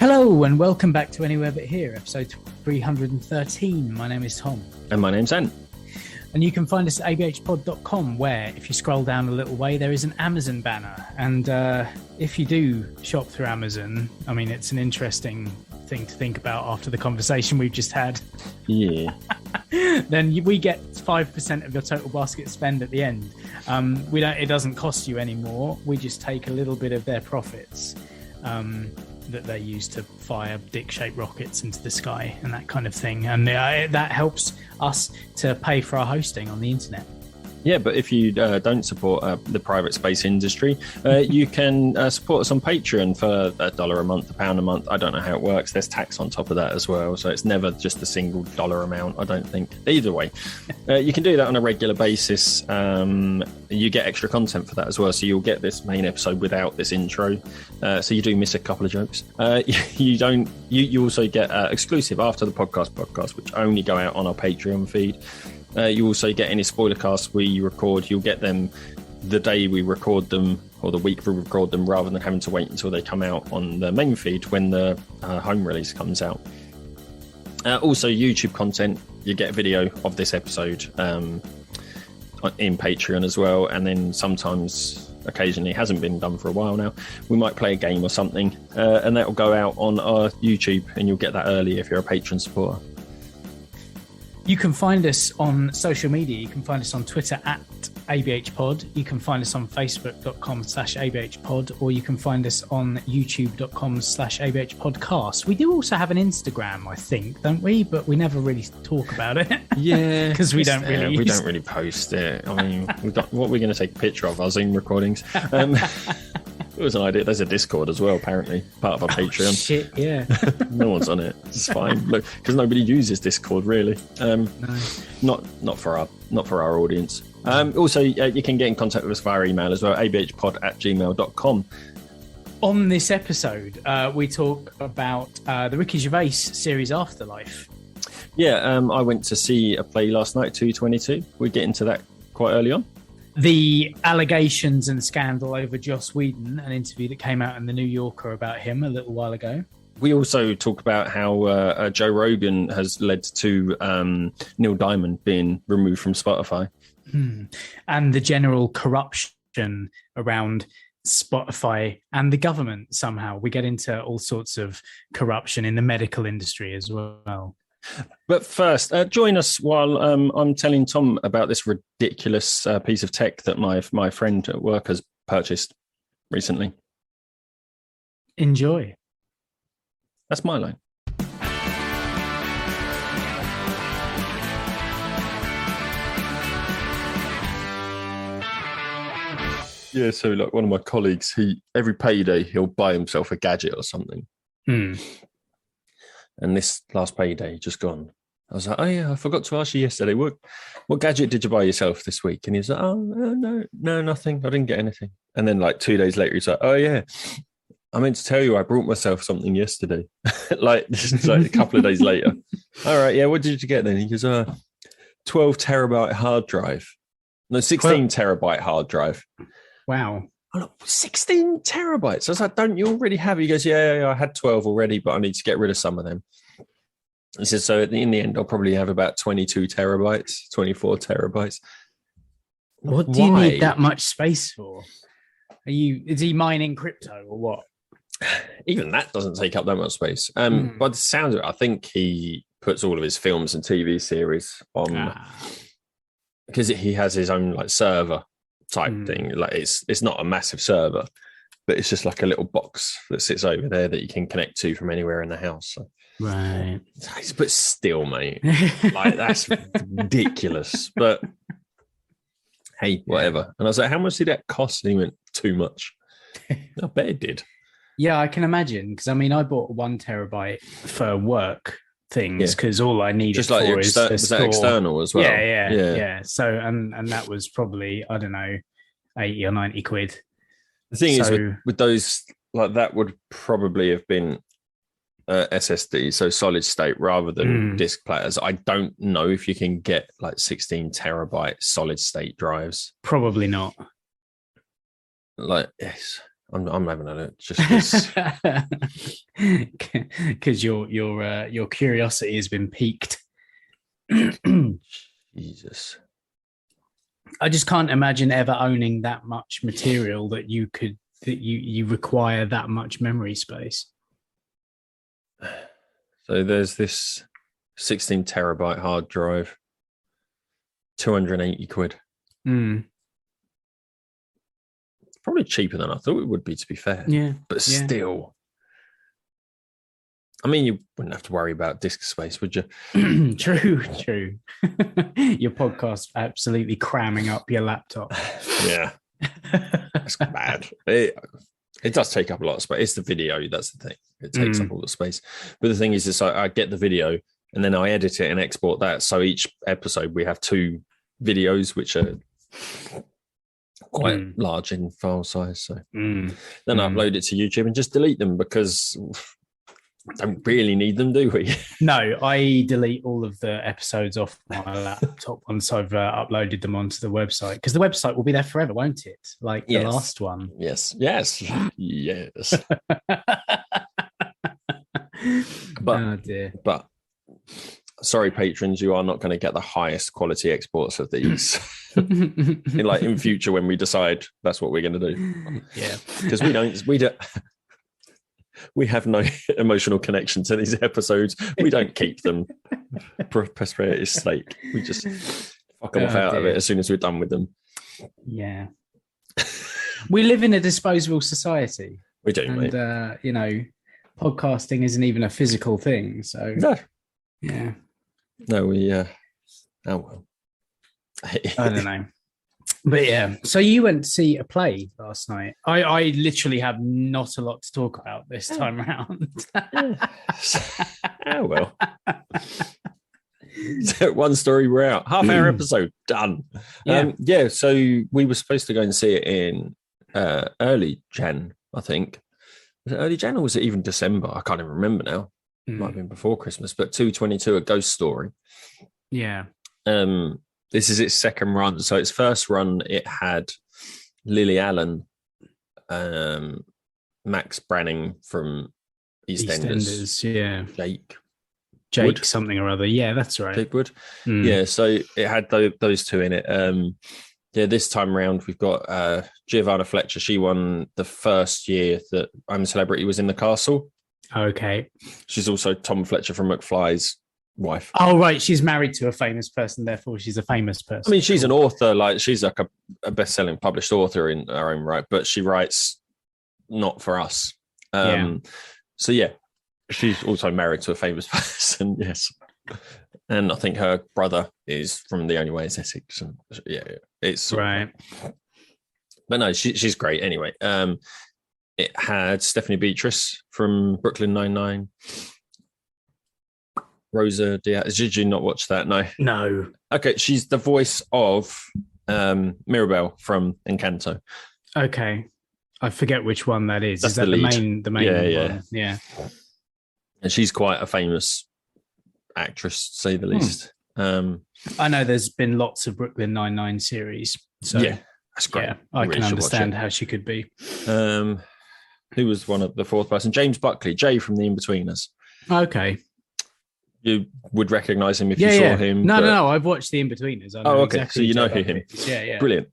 Hello and welcome back to Anywhere But Here, episode 313. My name is Tom. And my name's Ant. And you can find us at abhpod.com, where if you scroll down a little way, there is an Amazon banner. And if you do shop through Amazon, I mean, it's an interesting thing to think about after the conversation we've just had. Yeah. Then we get 5% of your total basket spend at the end. It doesn't cost you anymore. We just take a little bit of their profits that they use to fire dick-shaped rockets into the sky and that kind of thing. And that helps us to pay for our hosting on the internet. Yeah, but if you don't support the private space industry, you can support us on Patreon for $1 a month, £1 a month. I don't know how it works. There's tax on top of that as well. So it's never just a single dollar amount, I don't think. Either way, you can do that on a regular basis. You get extra content for that as well. So you'll get this main episode without this intro. So you do miss a couple of jokes. You also get exclusive after the podcast, which only go out on our Patreon feed. You also get any spoiler casts we record. You'll get them the day we record them or the week we record them, rather than having to wait until they come out on the main feed when the home release comes out. Also, YouTube content. You get a video of this episode in Patreon as well. And then sometimes, occasionally, hasn't been done for a while now, we might play a game or something. And that will go out on our YouTube, and you'll get that early if you're a Patreon supporter. You can find us on social media. You can find us on Twitter at ABH Pod. You can find us on Facebook.com/ABH Pod, or you can find us on YouTube.com/ABH Podcast. We do also have an Instagram, I think, don't we? But we never really talk about it. Yeah, because we don't really post it. I mean, what are we going to take a picture of? Our Zoom recordings. It was an idea. There's a Discord as well, apparently, part of our Patreon. Shit, yeah. No one's on it. It's fine. Look, because nobody uses Discord, really. No. Not for our audience. Also, you can get in contact with us via email as well, abhpod@gmail.com. On this episode, we talk about the Ricky Gervais series Afterlife. Yeah, I went to see a play last night, 222. We get into that quite early on. The allegations and scandal over Joss Whedon, an interview that came out in the New Yorker about him a little while ago. We also talk about how Joe Rogan has led to Neil Diamond being removed from Spotify. And the general corruption around Spotify and the government somehow. We get into all sorts of corruption in the medical industry as well. But first, join us while I'm telling Tom about this ridiculous piece of tech that my friend at work has purchased recently. Enjoy. That's my line. Yeah, so like one of my colleagues, every payday he'll buy himself a gadget or something. And this last payday just gone, I was like, oh yeah, I forgot to ask you yesterday, what gadget did you buy yourself this week? And he was like, oh no, nothing. I didn't get anything. And then like 2 days later, he's like, oh yeah, I meant to tell you I brought myself something yesterday. like a couple of days later. All right, yeah, what did you get then? He goes, 12 terabyte hard drive. No, 16 terabyte hard drive. Wow. 16 terabytes. I was like, don't you already have it? He goes, yeah, I had 12 already, but I need to get rid of some of them. He says, so in the end, I'll probably have about 22 terabytes, 24 terabytes. What do you need that much space for? Is he mining crypto or what? Even that doesn't take up that much space. By the sound of it, I think he puts all of his films and TV series on because he has his own like server type thing. Like it's not a massive server, but it's just like a little box that sits over there that you can connect to from anywhere in the house. So. Right. But still, mate, like that's ridiculous. But hey, whatever. And I was like, how much did that cost? And he went, too much. I bet it did. Yeah, I can imagine. Because I mean, I bought 1 terabyte for work things because all I needed just like is to was store. That external as well? Yeah. So and that was probably, I don't know, 80 or 90 quid. The thing is with those, like that would probably have been SSD, so solid state rather than disk platters. I don't know if you can get like 16 terabyte solid state drives. Probably not. Like, yes, I'm having a look. Just because your curiosity has been piqued. Jesus. I just can't imagine ever owning that much material that you require that much memory space. So there's this 16 terabyte hard drive, 280 quid. Probably cheaper than I thought it would be, to be fair. Yeah. But still. I mean, you wouldn't have to worry about disk space, would you? True. Your podcast absolutely cramming up your laptop. Yeah. That's bad. It does take up a lot of space. It's the video, that's the thing. It takes up all the space. But the thing is I get the video and then I edit it and export that. So each episode we have 2 videos, which are quite large in file size. So then I upload it to YouTube and just delete them because I don't really need them, do we? No, I delete all of the episodes off my laptop once I've uploaded them onto the website, because the website will be there forever, won't it? Like the last one. Yes. But, oh dear. But sorry, patrons, you are not going to get the highest quality exports of these. in future when we decide that's what we're going to do. Yeah, because we have no emotional connection to these episodes. We don't keep them for prosperity's sake. We just fuck them off out of it as soon as we're done with them. Yeah. We live in a disposable society. We do, and, mate. Podcasting isn't even a physical thing. So, no. Yeah. No, oh, well. I don't know. But yeah, so you went to see a play last night. I literally have not a lot to talk about this time around. Oh, well. So one story, we're out. Half-hour episode, done. So we were supposed to go and see it in early Jan, I think. Was it early Jan or was it even December? I can't even remember now. It might have been before Christmas, but 222, A Ghost Story. Yeah. This is its second run. So its first run, it had Lily Allen, Max Branning from EastEnders. Yeah. Jake Wood? Something or other. Yeah, that's right. Jake Wood. Yeah, so it had those 2 in it. This time around, we've got Giovanna Fletcher. She won the first year that I'm a Celebrity was in the castle. Okay. She's also Tom Fletcher from McFly's wife. Oh, right. She's married to a famous person, therefore she's a famous person. I mean, she's an author, she's like a best-selling published author in her own right, but she writes not for us. So yeah, she's also married to a famous person, yes. And I think her brother is from The Only Way Is Essex. And it's right. But no, she's great anyway. It had Stephanie Beatrice from Brooklyn Nine-Nine. Rosa Diaz. Did you not watch that? No. Okay, she's the voice of Mirabelle from Encanto. Okay, I forget which one that is. That's is that the main one? Yeah. And she's quite a famous actress, to say the least. I know there's been lots of Brooklyn Nine-Nine series. So yeah, that's great. Yeah, I can understand how she could be. Who was one of the fourth person? James Buckley, Jay from The In-Betweeners. Okay. You would recognise him if you saw him. No. I've watched The In-Betweeners. Okay. Exactly so you know him. Yeah. Brilliant.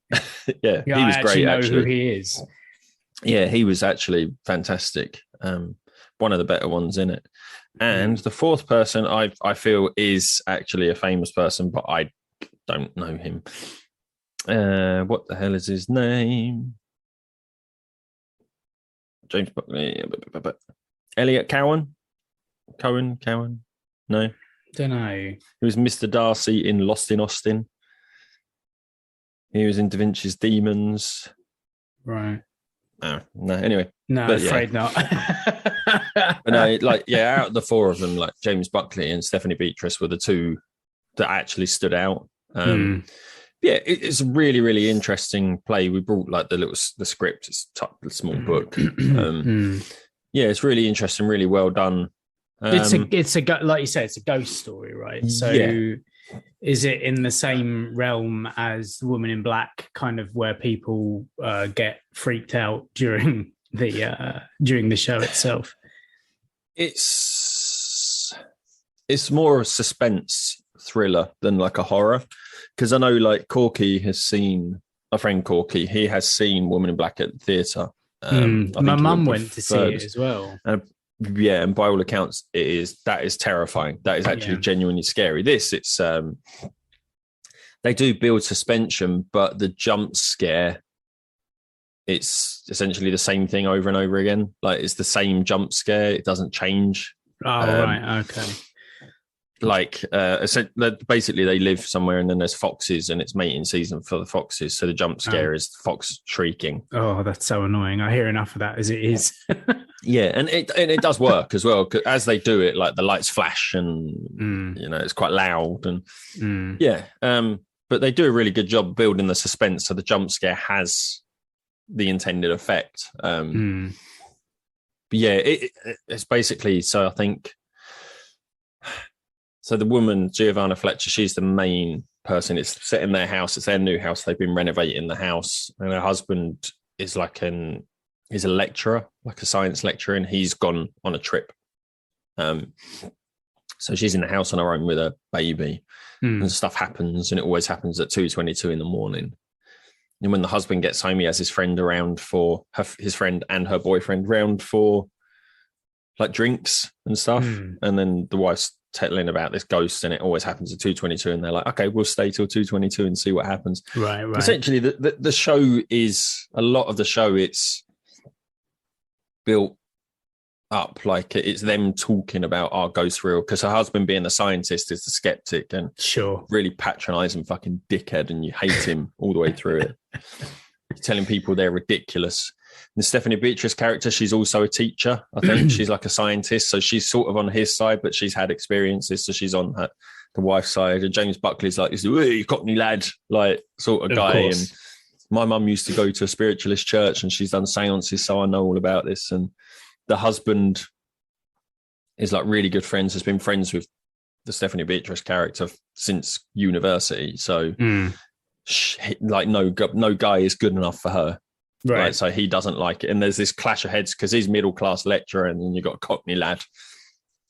Yeah, he was great. I know who he is. Yeah, he was actually fantastic. One of the better ones in it. And the fourth person I feel is actually a famous person, but I don't know him. What the hell is his name? James Buckley. Elliot Cowan? Cowan? No. Don't know. He was Mr. Darcy in Lost in Austin. He was in Da Vinci's Demons. Right. Oh, no, anyway. No, afraid not. But no, out of the 4 of them, James Buckley and Stephanie Beatrice were the 2 that actually stood out. Yeah, it's a really, really interesting play. We brought the script. It's a small book. Yeah, it's really interesting, really well done. It's a like you say, it's a ghost story, right? So is it in the same realm as The Woman in Black, kind of where people get freaked out during the show itself? It's more a suspense thriller than like a horror, because I know like Corky has seen a friend Corky. He has seen Woman in Black at the theatre. My mum went to see it as well. Yeah, and by all accounts, that is terrifying. That is actually genuinely scary. It's they do build suspension, but the jump scare, it's essentially the same thing over and over again. Like it's the same jump scare. It doesn't change. Oh, right. Okay. Like basically they live somewhere and then there's foxes and it's mating season for the foxes. So the jump scare is fox shrieking. Oh, that's so annoying. I hear enough of that as it is. Yeah. And it does work as well. 'Cause as they do it, like the lights flash and, it's quite loud and but they do a really good job building the suspense. So the jump scare has the intended effect. But yeah, it's basically, so I think, so the woman, Giovanna Fletcher, she's the main person. It's set in their house. It's their new house. They've been renovating the house. And her husband is he's a lecturer, like a science lecturer, and he's gone on a trip. So she's in the house on her own with a baby and stuff happens. And it always happens at 2:22 in the morning. And when the husband gets home, he has his friend around his friend and her boyfriend around for like drinks and stuff. And then the wife's telling about this ghost, and it always happens at 2:22. And they're like, okay, we'll stay till 2:22 and see what happens. Right. Essentially, the show is a lot of the show. It's built up like it's them talking about our ghost real, because her husband, being the scientist, is the skeptic and really patronizing fucking dickhead, and you hate him all the way through it. Telling people they're ridiculous. And Stephanie Beatrice character, she's also a teacher. I think she's like a scientist, so she's sort of on his side, but she's had experiences, so she's on the wife's side. And James Buckley's like this cockney lad, like sort of guy. And my mum used to go to a spiritualist church, and she's done seances, so I know all about this. And the husband is like really good friends, has been friends with the Stephanie Beatrice character since university. So like no guy is good enough for her. Right. Like, so he doesn't like it. And there's this clash of heads because he's middle-class lecturer and then you've got a cockney lad.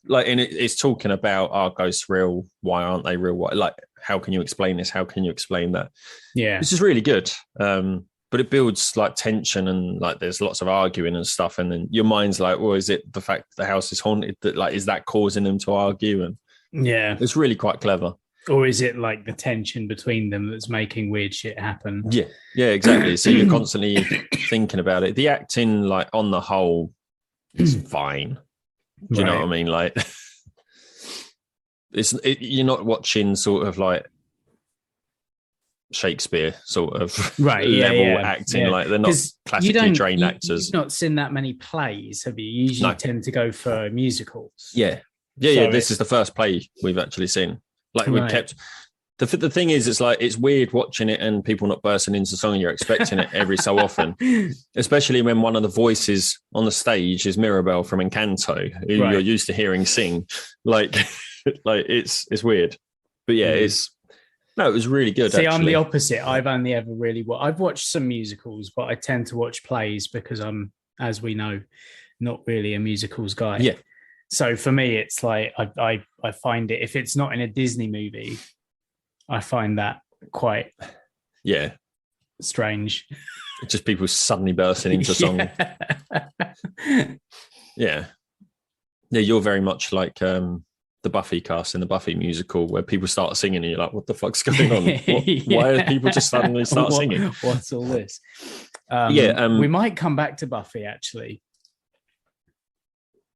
Like, and it's talking about, are ghosts real? Why aren't they real? Like, how can you explain this? How can you explain that? Yeah. This is really good. But it builds like tension and like there's lots of arguing and stuff. And then your mind's like, well, is it the fact that the house is haunted that like, is that causing them to argue? And it's really quite clever. Or is it like the tension between them that's making weird shit happen? Yeah, exactly. So you're constantly thinking about it. The acting, like on the whole, is fine. Do you know what I mean? Like, you're not watching sort of like Shakespeare sort of level acting. Like they're not classically trained actors. You've not seen that many plays, have you? You usually tend to go for musicals. Yeah. This is the first play we've actually seen. Like we kept the thing is, it's like it's weird watching it and people not bursting into song. And you're expecting it every so often, especially when one of the voices on the stage is Mirabelle from Encanto, who you're used to hearing sing. Like it's weird, but it was really good. See, I'm the opposite. I've only ever I've watched some musicals, but I tend to watch plays because I'm, as we know, not really a musicals guy. Yeah. So for me, it's like I find it, if it's not in a Disney movie, I find that quite strange. Just people suddenly bursting into song. Yeah, you're very much like the Buffy cast in the Buffy musical, where people start singing and you're like, what the fuck's going on? Why are people just suddenly start singing? What's all this? We might come back to Buffy actually.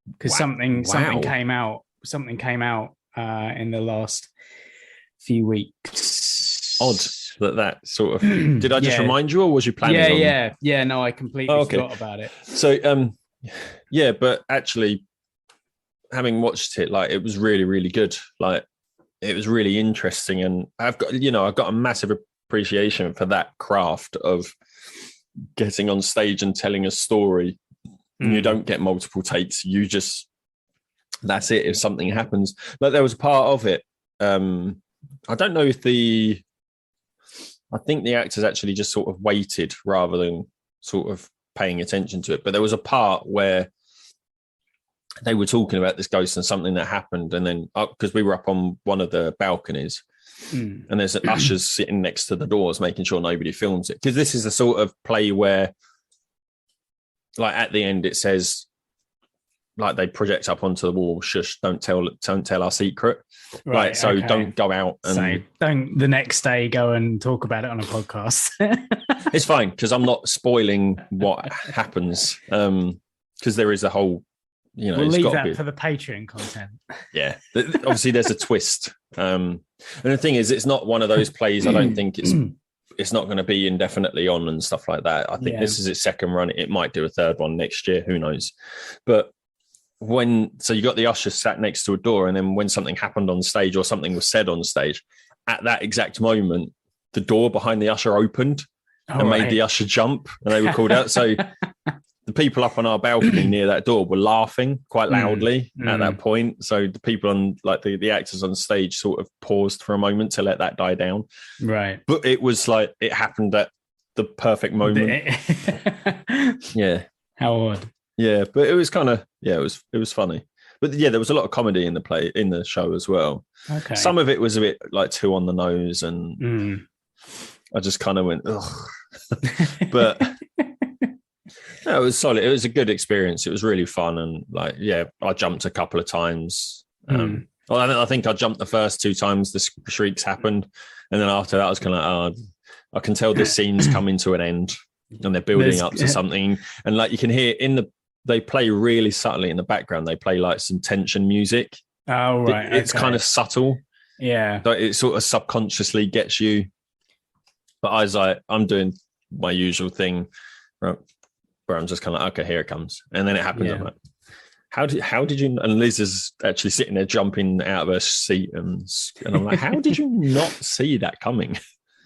Because something came out in the last few weks. Odd that sort of. Did I just remind you, or was you planning? Yeah. No, I completely forgot about it. So, but actually, having watched it, like it was really, really good. Like it was really interesting, and I've got a massive appreciation for that craft of getting on stage and telling a story. You don't get multiple takes. You just, that's it. If something happens, but there was a part of it. I don't know if I think the actors actually just sort of waited rather than sort of paying attention to it. But there was a part where they were talking about this ghost and something that happened, and then because we were up on one of the balconies, and there's ushers sitting next to the doors making sure nobody films it, because this is the sort of play where, like, at the end it says, like, they project up onto the wall, shush, don't tell our secret, right? So don't go out and don't the next day go and talk about it on a podcast. It's fine, because I'm not spoiling what happens, because there is a whole, we'll leave that for the Patreon content. Yeah, obviously there's a twist, and the thing is, it's not one of those plays. I don't think it's not going to be indefinitely on and stuff like that. I think this is its second run. It might do a third one next year, who knows? But so you got the usher sat next to a door, and then when something happened on stage or something was said on stage, at that exact moment, the door behind the usher opened and made the usher jump, and they were called out. So the people up on our balcony near that door were laughing quite loudly at that point. So the people on, like, the actors on stage sort of paused for a moment to let that die down. Right. But it was like, it happened at the perfect moment. Yeah. How odd. Yeah, but it was kind of, it was funny. But yeah, there was a lot of comedy in the show as well. Okay. Some of it was a bit like too on the nose, and I just kind of went, ugh. But no, it was solid. It was a good experience. It was really fun, and I jumped a couple of times. Well, I think I jumped the first 2 times the shrieks happened, and then after that, I was kind of like, I can tell this scene's coming to an end, and they're building up to something, and like you can hear they play really subtly in the background. They play like some tension music. Oh, right. It's kind of subtle. Yeah. But it sort of subconsciously gets you. But I was like, I'm doing my usual thing, right, where I'm just kind of like, okay, here it comes. And then it happens. I'm like, how did you, and Liz is actually sitting there jumping out of her seat. And I'm like, how did you not see that coming?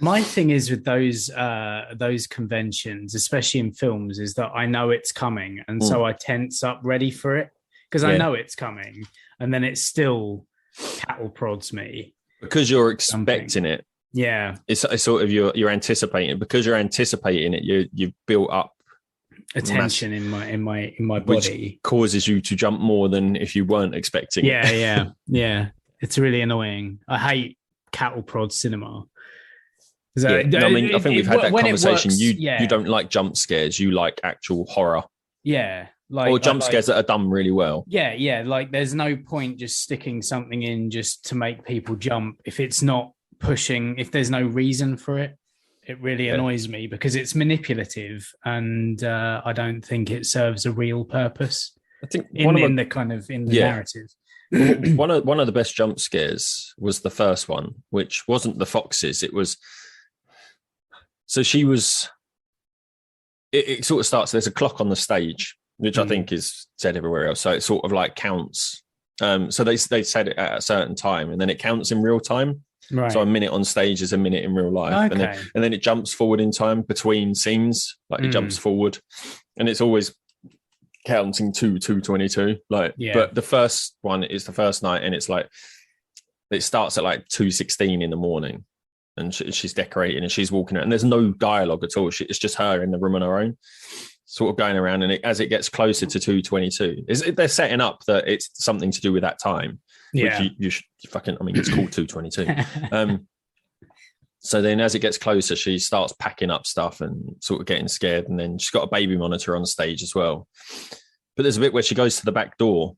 My thing is with those conventions, especially in films, is that I know it's coming, and so I tense up ready for it because I know it's coming, and then it still cattle prods me because you're expecting it. Yeah, it's sort of you're anticipating it. Because you're anticipating it. You've built up attention in my body, which causes you to jump more than if you weren't expecting it. Yeah. It's really annoying. I hate cattle prod cinema. So, I think we've had that conversation. You don't like jump scares. You like actual horror. Yeah. Or jump scares that are done really well. Yeah. Like, there's no point just sticking something in just to make people jump if it's not pushing, if there's no reason for it. It really annoys me because it's manipulative, and I don't think it serves a real purpose. I think in the narrative. one of the best jump scares was the first one, which wasn't the foxes. It was. So she was. It sort of starts. There's a clock on the stage, which I think is said everywhere else. So it sort of like counts. So they said it at a certain time, and then it counts in real time. Right. So a minute on stage is a minute in real life, okay. and then it jumps forward in time between scenes. Like it jumps forward, and it's always counting to 2:22. But the first one is the first night, and it's like it starts at like 2:16 in the morning. And she's decorating and she's walking around, and there's no dialogue at all. It's just her in the room on her own, sort of going around. And as it gets closer to 2:22, they're setting up that it's something to do with that time. Yeah, which you should fucking. I mean, it's called 2:22. So then, as it gets closer, she starts packing up stuff and sort of getting scared. And then she's got a baby monitor on stage as well. But there's a bit where she goes to the back door.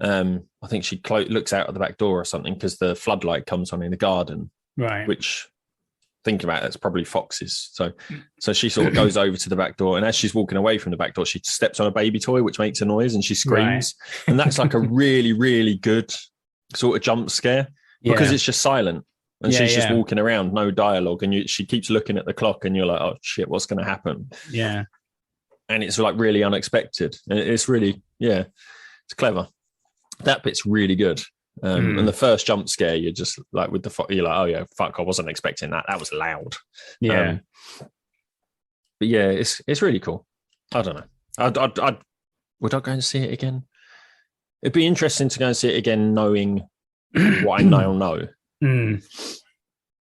I think she looks out of the back door or something because the floodlight comes on in the garden. Right. Which, think about it, it's probably foxes. So she sort of goes over to the back door, and as she's walking away from the back door, she steps on a baby toy, which makes a noise, and she screams. Right. And that's like a really, really good sort of jump scare because it's just silent, and she's just walking around, no dialogue, and she keeps looking at the clock, and you're like, oh shit, what's going to happen? Yeah. And it's like really unexpected, and it's really, it's clever. That bit's really good. And the first jump scare, you're just like with you're like, oh yeah, fuck, I wasn't expecting that. That was loud. Yeah. But yeah, it's really cool. I don't know. Would I go and see it again? It'd be interesting to go and see it again, knowing what I now know,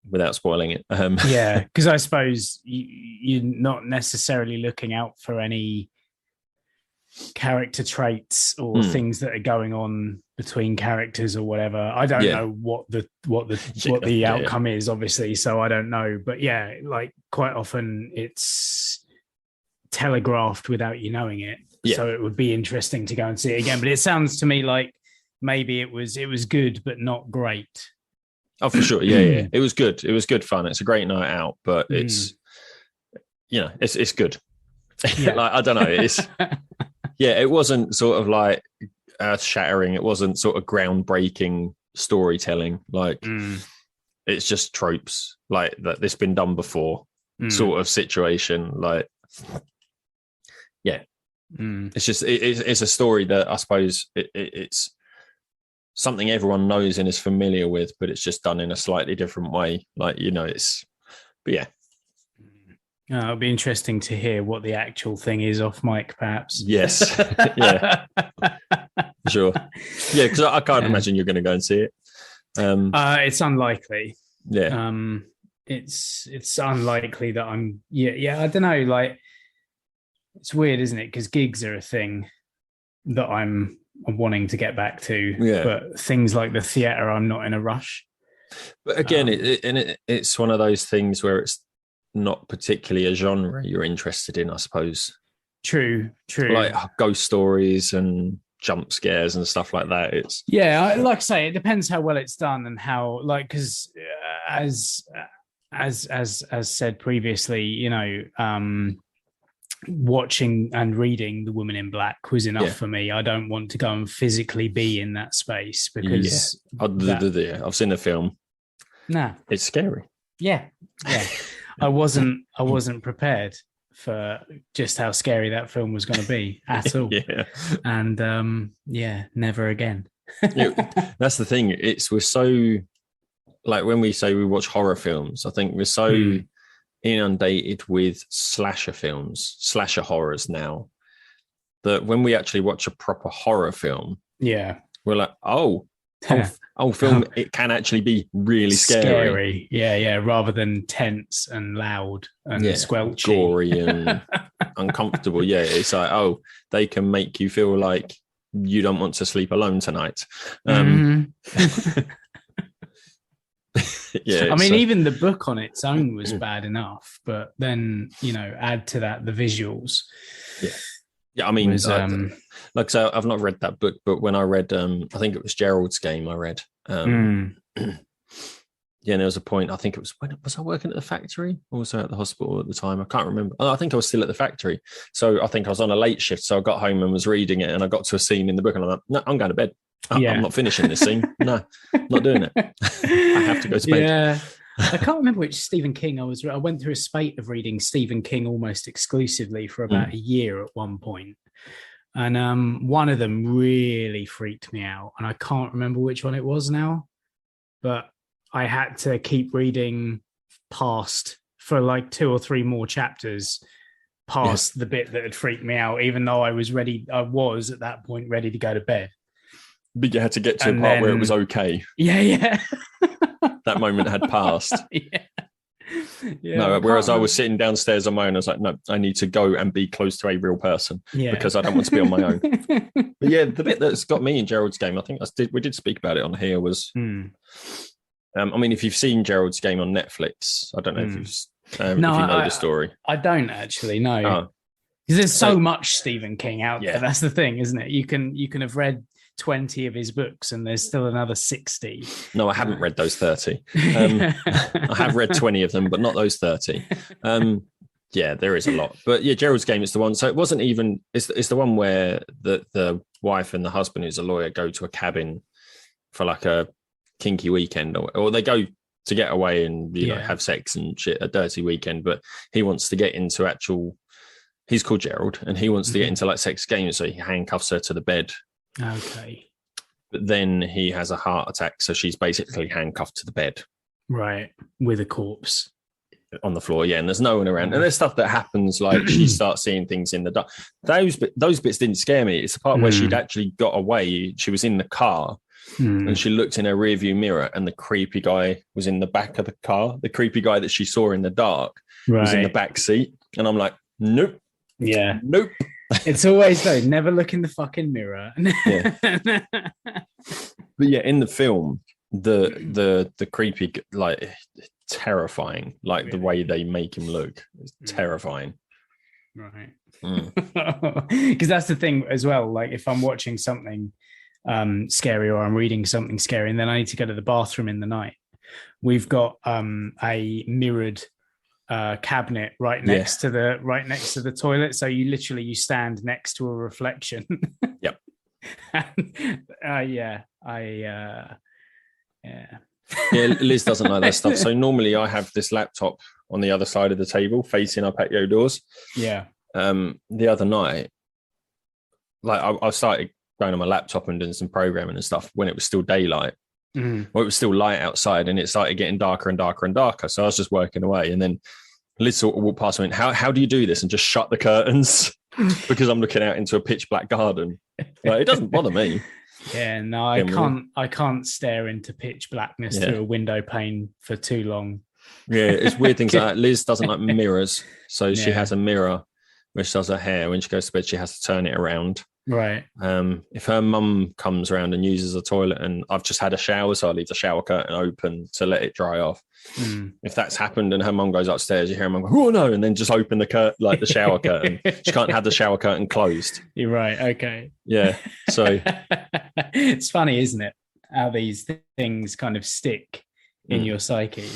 without spoiling it. Yeah, because I suppose you're not necessarily looking out for any character traits or things that are going on between characters or whatever. I don't know what the outcome is, obviously, so I don't know. But yeah, like quite often it's telegraphed without you knowing it. Yeah. So it would be interesting to go and see it again. But it sounds to me like maybe it was good, but not great. Oh, for sure. Yeah. It was good. It was good fun. It's a great night out, but it's, it's good. Yeah. Like, I don't know. It's, it wasn't sort of like earth shattering. It wasn't sort of groundbreaking storytelling. Like it's just tropes like that. This been done before sort of situation. Like, it's just, it's a story that I suppose it's something everyone knows and is familiar with, but it's just done in a slightly different way. Like, but yeah. It'll be interesting to hear what the actual thing is off mic, perhaps. Yes. Yeah. Sure. Yeah, because I can't imagine you're going to go and see it. It's unlikely. Yeah. It's unlikely that I'm. Yeah. I don't know. Like, it's weird, isn't it? Because gigs are a thing that I'm wanting to get back to. Yeah. But things like the theatre, I'm not in a rush. But again, it's one of those things where it's not particularly a genre you're interested in, I suppose. True. Like ghost stories and jump scares and stuff like that. It's like I say, it depends how well it's done and how, like, because as said previously, watching and reading The Woman in Black was enough for me. I don't want to go and physically be in that space because I've seen the film. Nah, it's scary. Yeah. I wasn't prepared for just how scary that film was going to be at all. And never again. That's the thing. We're so, like, when we say we watch horror films, I think we're so inundated with slasher films, slasher horrors now, that when we actually watch a proper horror film, we're like, film, it can actually be really scary. Yeah, rather than tense and loud and squelchy, gory and uncomfortable. Yeah, it's like, they can make you feel like you don't want to sleep alone tonight. I mean, even the book on its own was bad enough, but then add to that the visuals. Yeah, I mean, like I say, I've not read that book, but when I read, I think it was Gerald's Game, I read. Yeah, and there was a point, I think it was, when was I working at the factory or was I at the hospital at the time? I can't remember. I think I was still at the factory. So I think I was on a late shift. So I got home and was reading it and I got to a scene in the book and I'm like, no, I'm going to bed. I'm not finishing this scene. No, not doing it. I have to go to bed. Yeah. I can't remember which Stephen King I went through a spate of reading Stephen King almost exclusively for about a year at one point. And one of them really freaked me out. And I can't remember which one it was now. But I had to keep reading past for like 2 or 3 more chapters past the bit that had freaked me out, even though I was at that point ready to go to bed. But you had to get to a part where it was okay. Yeah. That moment had passed. No, whereas I was sitting downstairs on my own, I was like, no, I need to go and be close to a real person because I don't want to be on my own. But yeah, the bit that's got me in Gerald's Game, I think we did speak about it on here, was I mean, if you've seen Gerald's Game on Netflix, I don't know if you know the story. I don't actually know. Because there's so much Stephen King out there. That's the thing, isn't it? You can have read 20 of his books and there's still another 60. No, I haven't read those 30. I have read 20 of them, but not those 30. There is a lot. But yeah, Gerald's Game is the one. So it wasn't even, it's the one where the wife and the husband, who's a lawyer, go to a cabin for like a kinky weekend, or they go to get away and have sex and shit, a dirty weekend. But he wants to get into he's called Gerald, and he wants to get into like sex games, so he handcuffs her to the bed. Okay. But then he has a heart attack, so she's basically handcuffed to the bed. Right. With a corpse. On the floor, and there's no one around. And there's stuff that happens, like she starts seeing things in the dark. Those bits didn't scare me. It's the part where she'd actually got away. She was in the car and she looked in her rearview mirror and the creepy guy was in the back of the car. The creepy guy that she saw in the dark was in the back seat. And I'm like, nope. Yeah. Nope. It's always though, never look in the fucking mirror. Yeah. But yeah, in the film, the creepy, like terrifying, like really? The way they make him look is terrifying. Right. Because that's the thing as well. Like if I'm watching something scary or I'm reading something scary and then I need to go to the bathroom in the night, we've got a mirrored cabinet right next to the toilet, so you stand next to a reflection. Yep. And, Liz doesn't like that stuff, so normally I have this laptop on the other side of the table facing our patio doors. The other night, like I started going on my laptop and doing some programming and stuff when it was still daylight. Well, it was still light outside and it started getting darker and darker and darker. So I was just working away, and then Liz sort of walked past me and went, how do you do this? And just shut the curtains because I'm looking out into a pitch black garden. Like, it doesn't bother me. Yeah, no, I can't stare into pitch blackness through a window pane for too long. Yeah, it's weird things like that. Liz doesn't like mirrors, so she has a mirror where she does her hair. When she goes to bed, she has to turn it around. Right. If her mum comes around and uses the toilet, and I've just had a shower, so I leave the shower curtain open to let it dry off. If that's happened and her mum goes upstairs, you hear her mum go, "Oh no!" and then just open the shower curtain. She can't have the shower curtain closed. You're right. Okay. Yeah. So it's funny, isn't it, how these things kind of stick in your psyche?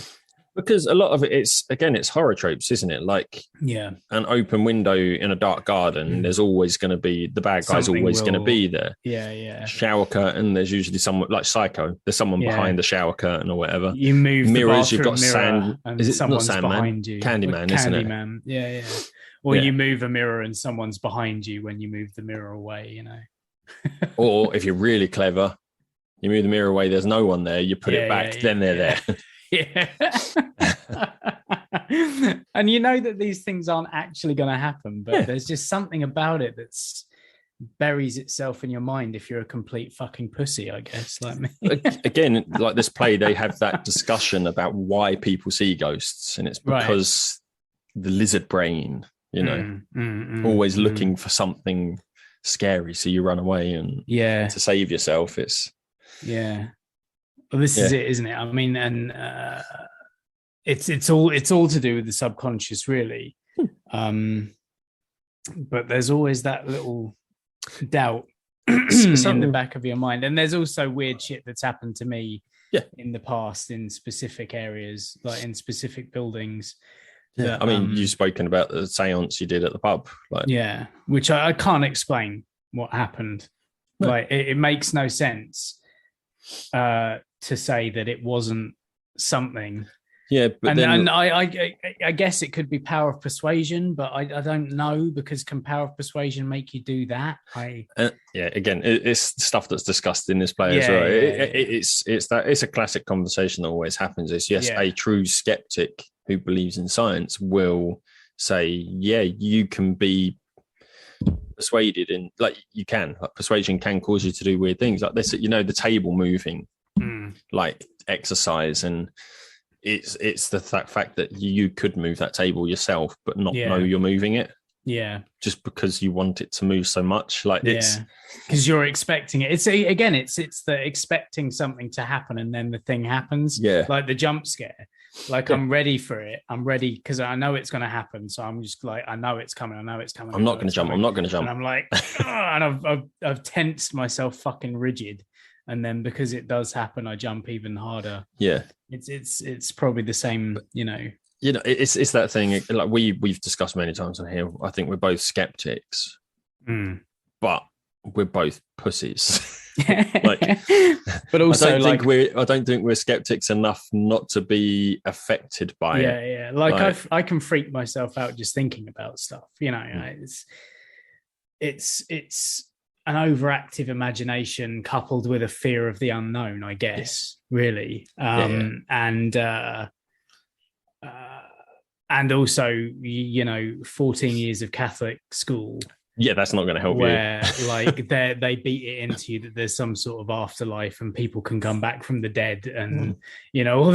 Because a lot of it's horror tropes, isn't it? Like, an open window in a dark garden, there's always going to be, the bad guy's always going to be there. Yeah. Shower curtain, there's usually someone, like Psycho, there's someone behind the shower curtain or whatever. You move mirrors, the you've got sand, and is it someone's not Sandman? Behind you. Candyman, isn't it? Candyman, yeah. Or you move a mirror and someone's behind you when you move the mirror away, you know. Or if you're really clever, you move the mirror away, there's no one there, you put it back, then they're there. Yeah. And you know that these things aren't actually going to happen, but there's just something about it that's buries itself in your mind if you're a complete fucking pussy, I guess, like me. Again, like this play, they have that discussion about why people see ghosts, and it's because the lizard brain, you know, always looking for something scary, so you run away and to save yourself. It's well, this is it, isn't it? I mean, and it's all to do with the subconscious, really. But there's always that little doubt in the back of your mind, and there's also weird shit that's happened to me in the past in specific areas, like in specific buildings. That, I mean, you've spoken about the seance you did at the pub, which I can't explain what happened. Like it makes no sense to say that it wasn't something. Yeah, but and I guess it could be power of persuasion, but I don't know, because can power of persuasion make you do that? Again, it's stuff that's discussed in this play as well. It's a classic conversation that always happens. Is a true skeptic who believes in science will say, you can be persuaded, in like you can, like persuasion can cause you to do weird things like this. You know, the table moving, like exercise, and it's the fact that you could move that table yourself but not know you're moving it, just because you want it to move so much. Like it's because you're expecting it. It's the expecting something to happen and then the thing happens, like the jump scare. Like I'm ready for it. I'm ready because I know it's going to happen. So I'm just like, I know it's coming. I'm not going to jump. I'm not going to jump. And I'm like, and I've tensed myself fucking rigid. And then because it does happen, I jump even harder. Yeah, it's probably the same. You know, it's that thing. Like we've discussed many times on here. I think we're both skeptics, but we're both pussies. But also, I don't think we're skeptics enough not to be affected by it. Like I can freak myself out just thinking about stuff. You know, it's an overactive imagination coupled with a fear of the unknown, I guess, really. And also, 14 years of Catholic school. Yeah, that's not going to help where, you. Like they beat it into you that there's some sort of afterlife and people can come back from the dead, and all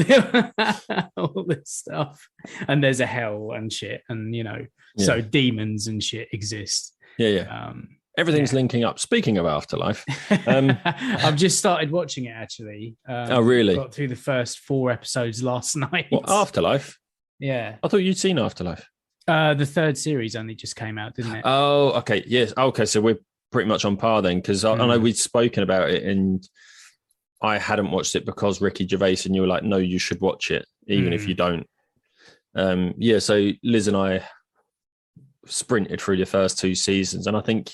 this stuff. And there's a hell and shit, and so demons and shit exist. Yeah. Everything's linking up. Speaking of Afterlife, I've just started watching it actually. Oh, really? Got through the first 4 episodes last night. What, Afterlife? Yeah. I thought you'd seen Afterlife. The 3rd series only just came out, didn't it? Oh, okay. Yes. Okay. So we're pretty much on par then, because I know we'd spoken about it and I hadn't watched it because Ricky Gervais, and you were like, no, you should watch it, even if you don't. So Liz and I sprinted through the first 2 seasons, and I think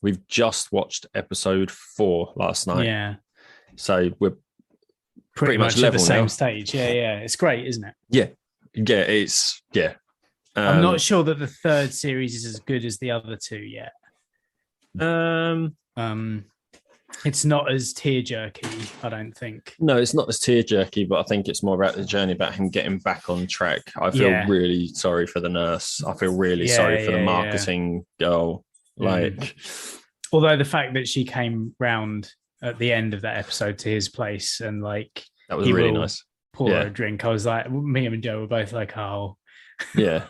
we've just watched episode 4 last night. Yeah. So we're pretty much at level the same now. stage. Yeah. It's great, isn't it? Yeah. It's I'm not sure that the 3rd series is as good as the other 2 yet. It's not as tear-jerky, I don't think. No, it's not as tear-jerky, but I think it's more about the journey, about him getting back on track. I feel really sorry for the nurse. I feel really sorry for the marketing girl. Although the fact that she came round at the end of that episode to his place and like that was really nice. Pour her a drink. I was like, me and Joe were both like, oh. Yeah.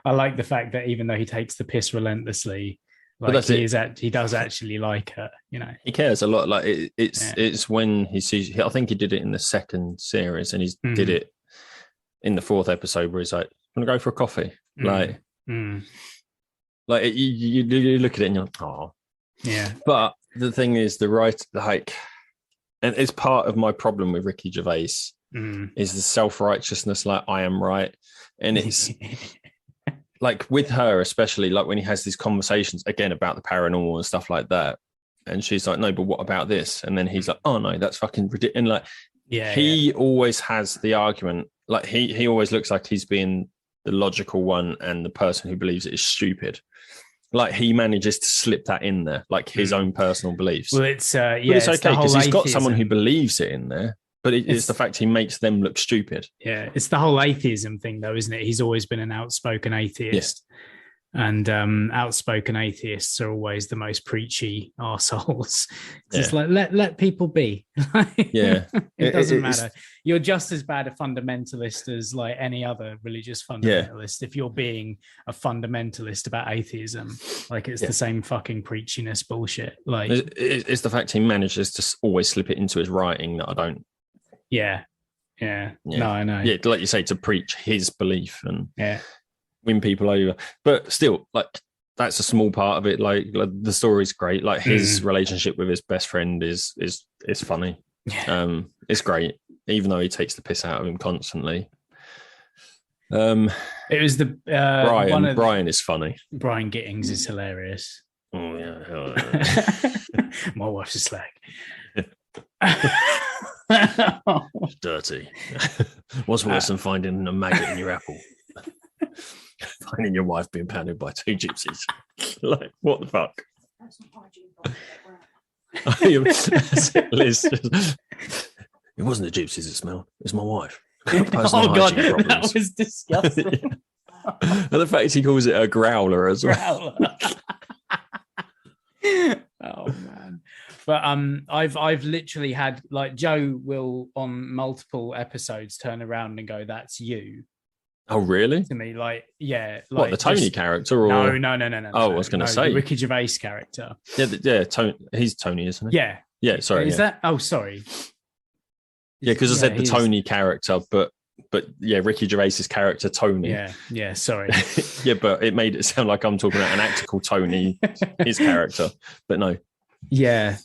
I like the fact that even though he takes the piss relentlessly, like he does actually like her, you know. He cares a lot. Like it's when he sees. I think he did it in the 2nd series, and he did it in the 4th episode where he's like, "I'm gonna go for a coffee." You look at it and you're like, "Oh, yeah." But the thing is, and it's part of my problem with Ricky Gervais is the self-righteousness. Like, I am right, and it's. Like with her, especially like when he has these conversations again about the paranormal and stuff like that. And she's like, no, but what about this? And then he's like, oh no, that's fucking ridiculous. And like, he always has the argument. Like he always looks like he's being the logical one and the person who believes it is stupid. Like he manages to slip that in there, like his own personal beliefs. Well, it's okay because he's got someone who believes it in there. But it's the fact he makes them look stupid. Yeah, it's the whole atheism thing, though, isn't it? He's always been an outspoken atheist. Yeah. And outspoken atheists are always the most preachy arseholes. Just like, let people be. Yeah. It doesn't matter. You're just as bad a fundamentalist as like any other religious fundamentalist. If you're being a fundamentalist about atheism, like it's the same fucking preachiness bullshit. Like it's the fact he manages to always slip it into his writing that I don't. Yeah. No, I know. Yeah, like you say, to preach his belief and win people over. But still, like that's a small part of it. Like the story's great. Like his relationship with his best friend is funny. Yeah. It's great, even though he takes the piss out of him constantly. It was the Brian is funny. Brian Gittings is hilarious. Oh yeah. My wife's a slag. Dirty. What's worse than finding a maggot in your apple? Finding your wife being pounded by 2 gypsies. Like, what the fuck? Liz, it wasn't the gypsies that smelled. It was my wife. Oh god, that was disgusting. And the fact he calls it a growler as well. Oh man. But I've literally had, like, Joe will on multiple episodes turn around and go, "That's you." Oh really? To me, like, yeah, like what, the Tony character, or no. Oh, I was going to say the Ricky Gervais character. Yeah. Tony, he's Tony, isn't he? Yeah. Sorry. Is that? Oh, sorry. Yeah, because I said the Tony character, but yeah, Ricky Gervais's character Tony. Yeah. Sorry. Yeah, but it made it sound like I'm talking about an actor called Tony, his character, but no. Yeah.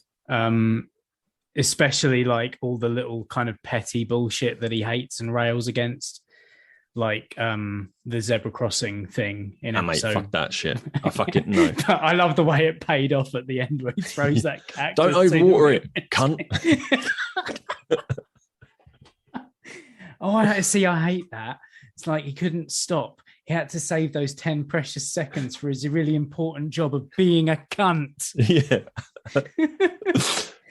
Especially like all the little kind of petty bullshit that he hates and rails against, like the zebra crossing thing in episode. Mate, fuck that shit. I fucking know. I love the way it paid off at the end where he throws that cactus. Don't overwater it, cunt. Oh, I hate that. It's like he couldn't stop. He had to save those 10 precious seconds for his really important job of being a cunt. Yeah.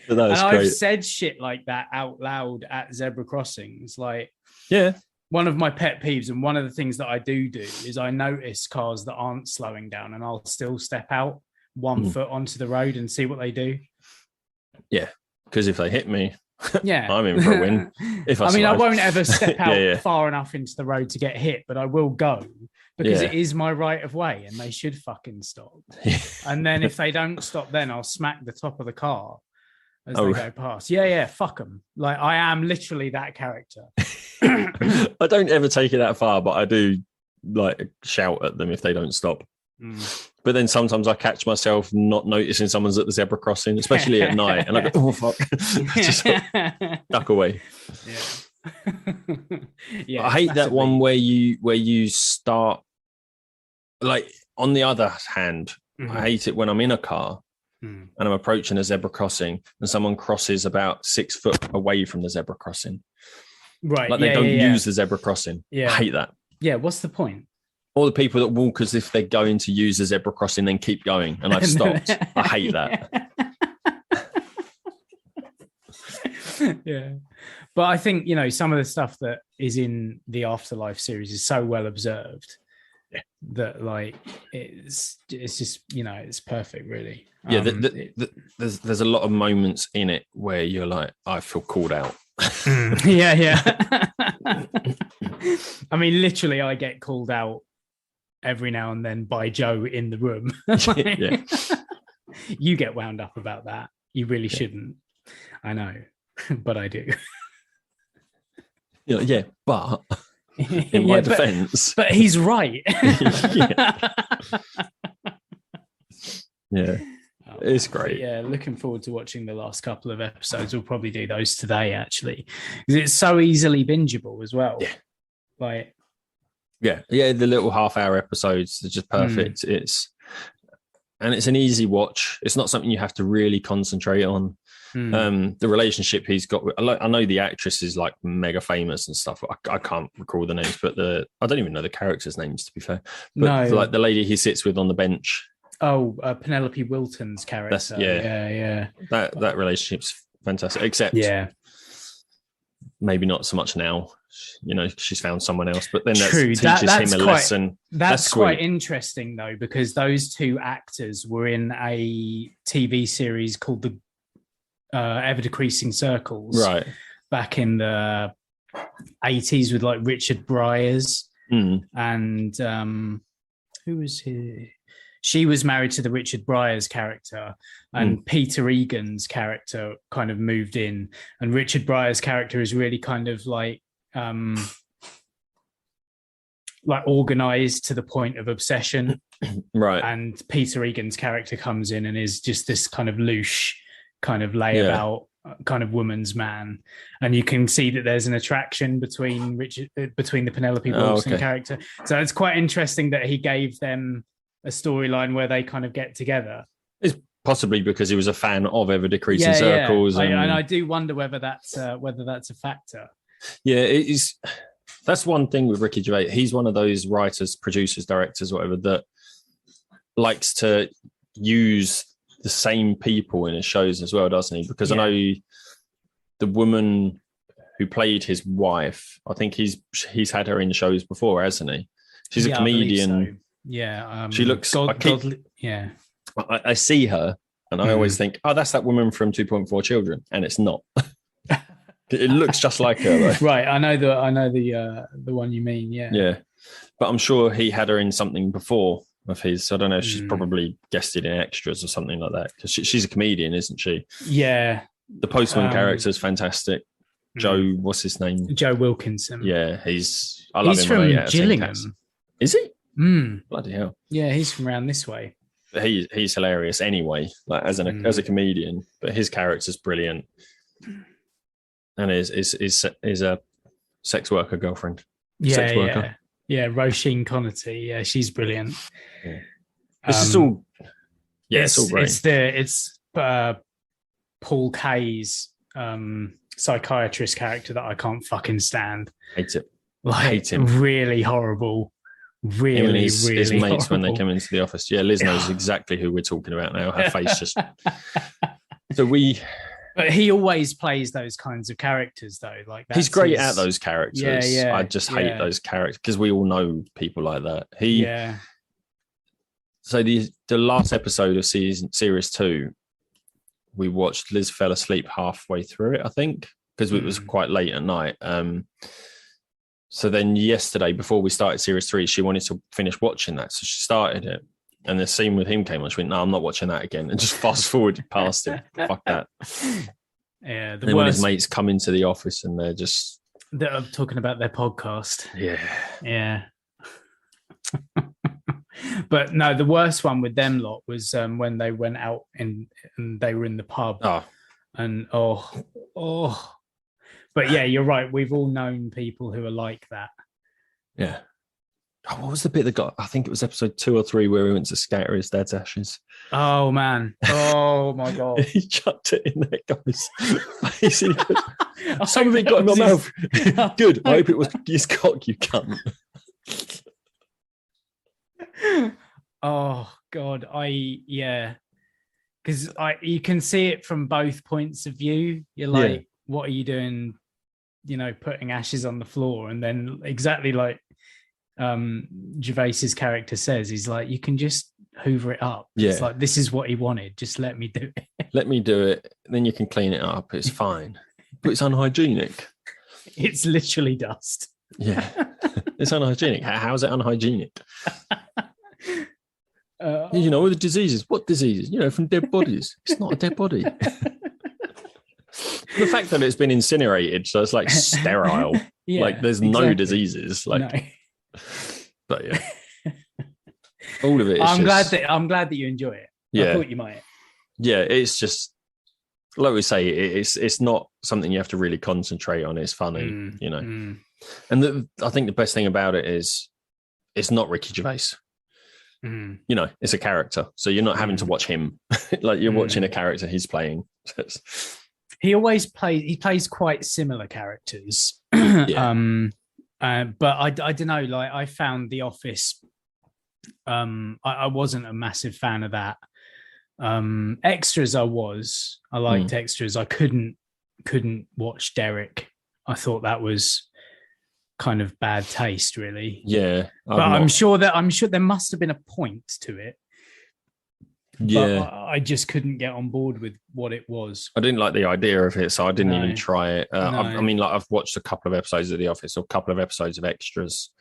And I've said shit like that out loud at zebra crossings. Like, yeah. One of my pet peeves, and one of the things that I do is I notice cars that aren't slowing down, and I'll still step out 1 foot onto the road and see what they do. Yeah, because if they hit me, Yeah. I'm in for a win. If I mean, I survive. won't ever step out Yeah. far enough into the road to get hit, but I will go because Yeah. it is my right of way and they should fucking stop. Yeah. And then if they don't stop, then I'll smack the top of the car as Oh. they go past. Yeah, fuck them. Like, I am literally that character. I don't ever take it that far, but I do like shout at them if they don't stop. But then sometimes I catch myself not noticing someone's at the zebra crossing, especially at night, and I go, "Oh fuck!" Just duck away. Yeah, I hate that one where you start. Like, on the other hand, I hate it when I'm in a car and I'm approaching a zebra crossing and someone crosses about 6 foot away from the zebra crossing. Right. Like, they don't use the zebra crossing. Yeah. I hate that. Yeah. What's the point? All the people that walk as if they're going to use the zebra crossing, then keep going, and I've stopped. I hate that. Yeah. But I think, some of the stuff that is in the Afterlife series is so well observed that, like, it's just, it's perfect, really. Yeah, there's a lot of moments in it where you're like, I feel called out. Yeah. I mean, literally, I get called out every now and then by Joe in the room. Yeah. You get wound up about that. You really shouldn't. I know, but I do. Yeah, but in my defense. But he's right. Yeah. It's great. Yeah, looking forward to watching the last couple of episodes. We'll probably do those today, actually, because it's so easily bingeable as well. Yeah. Like, yeah, the little half-hour episodes are just perfect. It's an easy watch. It's not something you have to really concentrate on. The relationship he's got with, I know the actress is like mega famous and stuff. I can't recall the names, but I don't even know the characters' names, to be fair. But like the lady he sits with on the bench. Oh, Penelope Wilton's character. Yeah. That relationship's fantastic. Except, maybe not so much now. She's found someone else, but then that teaches him a lesson. That's quite interesting, though, because those two actors were in a TV series called The Ever Decreasing Circles, right, back in the 80s with like Richard Bryars and who was he? She was married to the Richard Bryars character, and Peter Egan's character kind of moved in, and Richard Bryars' character is really kind of like organized to the point of obsession, right? And Peter Egan's character comes in and is just this kind of louche, kind of layabout, kind of woman's man, and you can see that there's an attraction between the Penelope Wilson character. So it's quite interesting that he gave them a storyline where they kind of get together. It's possibly because he was a fan of Ever Decreasing Circles, and I do wonder whether that's a factor. Yeah, it is. That's one thing with Ricky Gervais. He's one of those writers, producers, directors, whatever, that likes to use the same people in his shows as well, doesn't he? Because I know the woman who played his wife, I think he's had her in shows before, hasn't he? She's a comedian. Yeah, she looks. I see her, and I always think, oh, that's that woman from 2.4 Children, and it's not. It looks just like her, though. Right? I know the one you mean. Yeah. Yeah, but I'm sure he had her in something before of his. I don't know if she's probably guested in extras or something like that, because she's a comedian, isn't she? Yeah. The postman character is fantastic. Joe, what's his name? Joe Wilkinson. Yeah, I love him. From Gillingham. Is he? Bloody hell. Yeah, he's from around this way. He's hilarious anyway, like as a comedian, but his character's brilliant. And is a sex worker girlfriend. Sex worker. Yeah, Roisin Connerty. Yeah, she's brilliant. Yeah. This is all. Yeah, it's all great. It's Paul Kaye's psychiatrist character that I can't fucking stand. Hate it. Hate him. Really horrible. Really, his really mates horrible. When they come into the office. Yeah, Liz knows exactly who we're talking about now. Her face just. But he always plays those kinds of characters, though. Like he's great at those characters. Yeah, I just hate those characters because we all know people like that. So the last episode of series 2, we watched. Liz fell asleep halfway through it, I think. because it was quite late at night. So then yesterday, before we started series 3, she wanted to finish watching that, so she started it. And the scene with him came on. She went, "No, I'm not watching that again," and just fast forwarded past him. Fuck that. Yeah. And when his mates come into the office and they're talking about their podcast. Yeah. But no, the worst one with them lot was when they went out and they were in the pub. And but yeah, you're right. We've all known people who are like that. Yeah. Oh, what was the bit that got? I think it was episode 2 or 3 where he went to scatter his dad's ashes. Oh man! Oh my god! He chucked it in that guy's face. Some of it got in my mouth. Good. I hope it was his cock, you cunt. Oh god! Because you can see it from both points of view. You're like, what are you doing? You know, putting ashes on the floor, and then exactly like Gervais's character says, he's like, you can just hoover it up. It's like, this is what he wanted, just let me do it. Let me do it, then you can clean it up, it's fine. But it's unhygienic. It's literally dust. Yeah. It's unhygienic. How is it unhygienic? You know, the diseases. What diseases? You know, from dead bodies. It's not a dead body. The fact that it's been incinerated, so it's like sterile. Like there's no diseases. Like no. But yeah, all of it. I'm glad that you enjoy it. Yeah, I thought you might. Yeah, it's just like we say. It's not something you have to really concentrate on. It's funny, you know. And I think the best thing about it is it's not Ricky Gervais. You know, it's a character, so you're not having to watch him. Like you're watching a character he's playing. He plays quite similar characters. But I don't know, like I found The Office, I wasn't a massive fan of that. Extras I liked Extras. I couldn't watch Derek. I thought that was kind of bad taste, really. Yeah. But I'm sure there must have been a point to it. Yeah, but I just couldn't get on board with what it was. I didn't like the idea of it, so I didn't even try it. I mean, like I've watched a couple of episodes of The Office or a couple of episodes of Extras.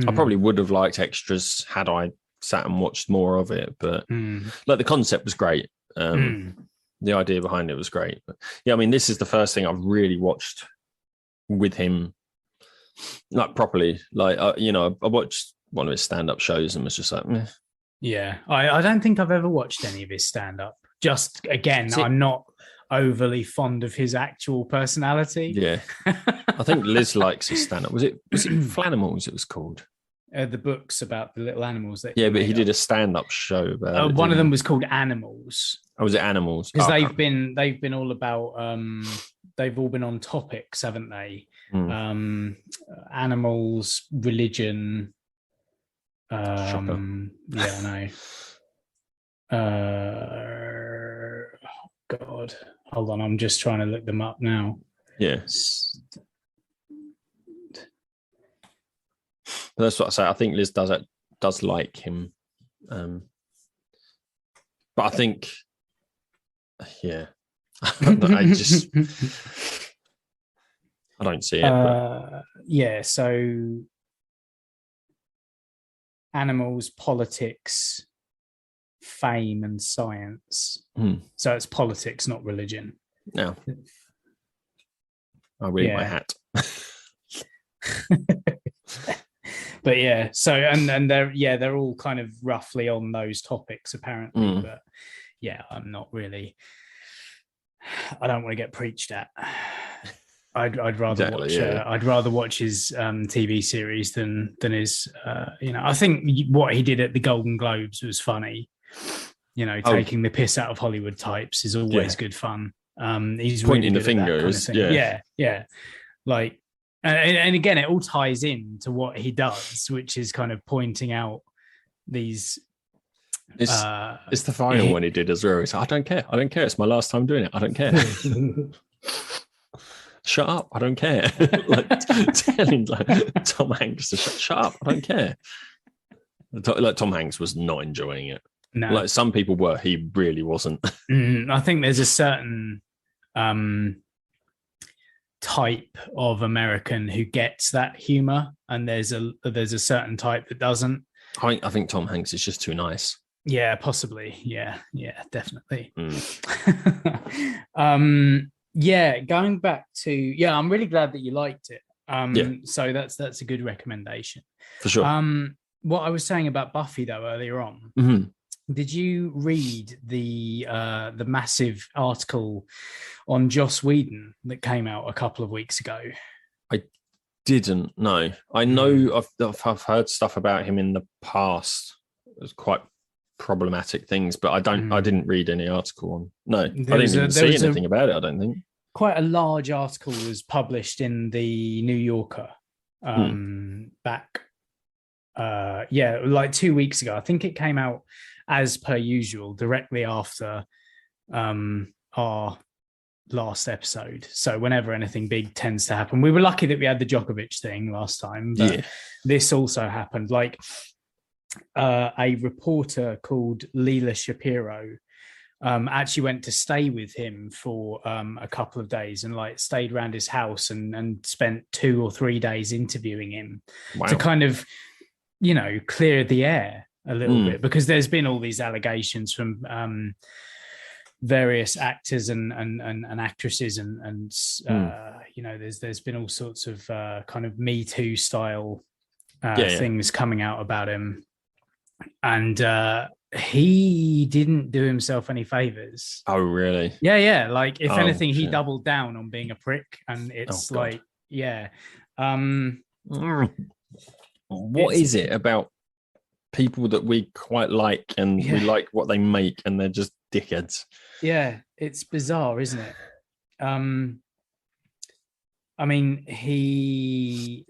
I probably would have liked Extras had I sat and watched more of it, but like the concept was great. The idea behind it was great. But yeah, I mean, this is the first thing I've really watched with him, like properly. Like you know, I watched one of his stand-up shows and was just like, meh. Yeah, I don't think I've ever watched any of his stand-up. Just, again, I'm not overly fond of his actual personality. Yeah. I think Liz likes his stand-up. Was it Flanimals it was called? The books about the little animals. But he did a stand-up show about it, one of them was called Animals. Oh, was it Animals? Because they've been all about... they've all been on topics, haven't they? Animals, religion... yeah, I know. Oh God, hold on. I'm just trying to look them up now. Yeah, but that's what I say. I think Liz does like him, but I think, yeah, I don't see it. Yeah, so. Animals, politics, fame, and science. So it's politics, not religion. No. I'll read my hat. But yeah, so and they're all kind of roughly on those topics apparently. But yeah, I'm not really. I don't want to get preached at. I'd rather watch. I'd rather watch his TV series than his. I think what he did at the Golden Globes was funny. You know, taking the piss out of Hollywood types is always good fun. He's pointing really the fingers. Kind of yeah. Like, and again, it all ties in to what he does, which is kind of pointing out these. It's the final one he did as well. He's like, I don't care. It's my last time doing it. I don't care. Shut up, I don't care. Like telling Tom Hanks to shut up, I don't care. Like Tom Hanks was not enjoying it. No. Like some people were, he really wasn't. I think there's a certain type type of American who gets that humor, and there's a certain type that doesn't. I think Tom Hanks is just too nice. Yeah, possibly. Yeah, definitely. Yeah, going back to I'm really glad that you liked it. So that's a good recommendation for sure. What I was saying about Buffy though earlier on, did you read the massive article on Joss Whedon that came out a couple of weeks ago? I didn't. No, I know I've heard stuff about him in the past. It was quite problematic things, but I didn't read any article on. No, I didn't even see anything about it. I don't think. Quite a large article was published in the New Yorker back like 2 weeks ago. I think it came out as per usual directly after our last episode. So whenever anything big tends to happen, we were lucky that we had the Djokovic thing last time, but this also happened. Like a reporter called Leela Shapiro actually went to stay with him for a couple of days and like stayed around his house and spent 2 or 3 days interviewing him to kind of, clear the air a little bit, because there's been all these allegations from various actors and actresses and there's been all sorts of kind of Me Too style things coming out about him, and he didn't do himself any favors. Oh, really? Yeah. Like, if anything, he doubled down on being a prick, and it's what is it about people that we quite like and we like what they make and they're just dickheads? Yeah, it's bizarre, isn't it? I mean, it's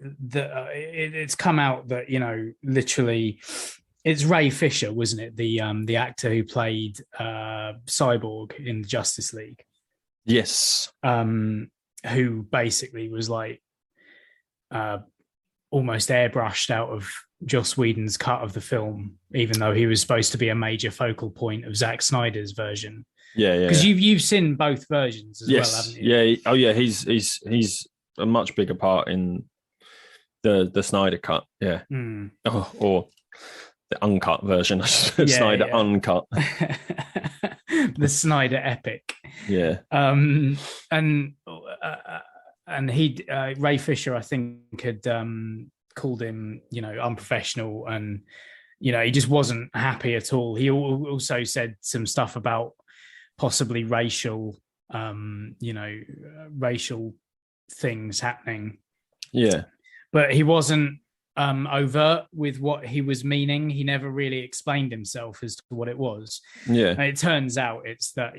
come out that, literally, it's Ray Fisher, wasn't it? The actor who played Cyborg in the Justice League. Yes. Who basically was like almost airbrushed out of Joss Whedon's cut of the film, even though he was supposed to be a major focal point of Zack Snyder's version. Yeah. Because you've seen both versions as well, haven't you? Yeah. Oh, yeah. He's a much bigger part in the Snyder cut. Yeah. Or the uncut version. Snyder uncut. The Snyder epic. Yeah. And he Ray Fisher, I think, had called him, unprofessional, and he just wasn't happy at all. He also said some stuff about possibly racial things happening. Yeah. But he wasn't overt with what he was meaning. He never really explained himself as to what it was. Yeah. And it turns out it's that,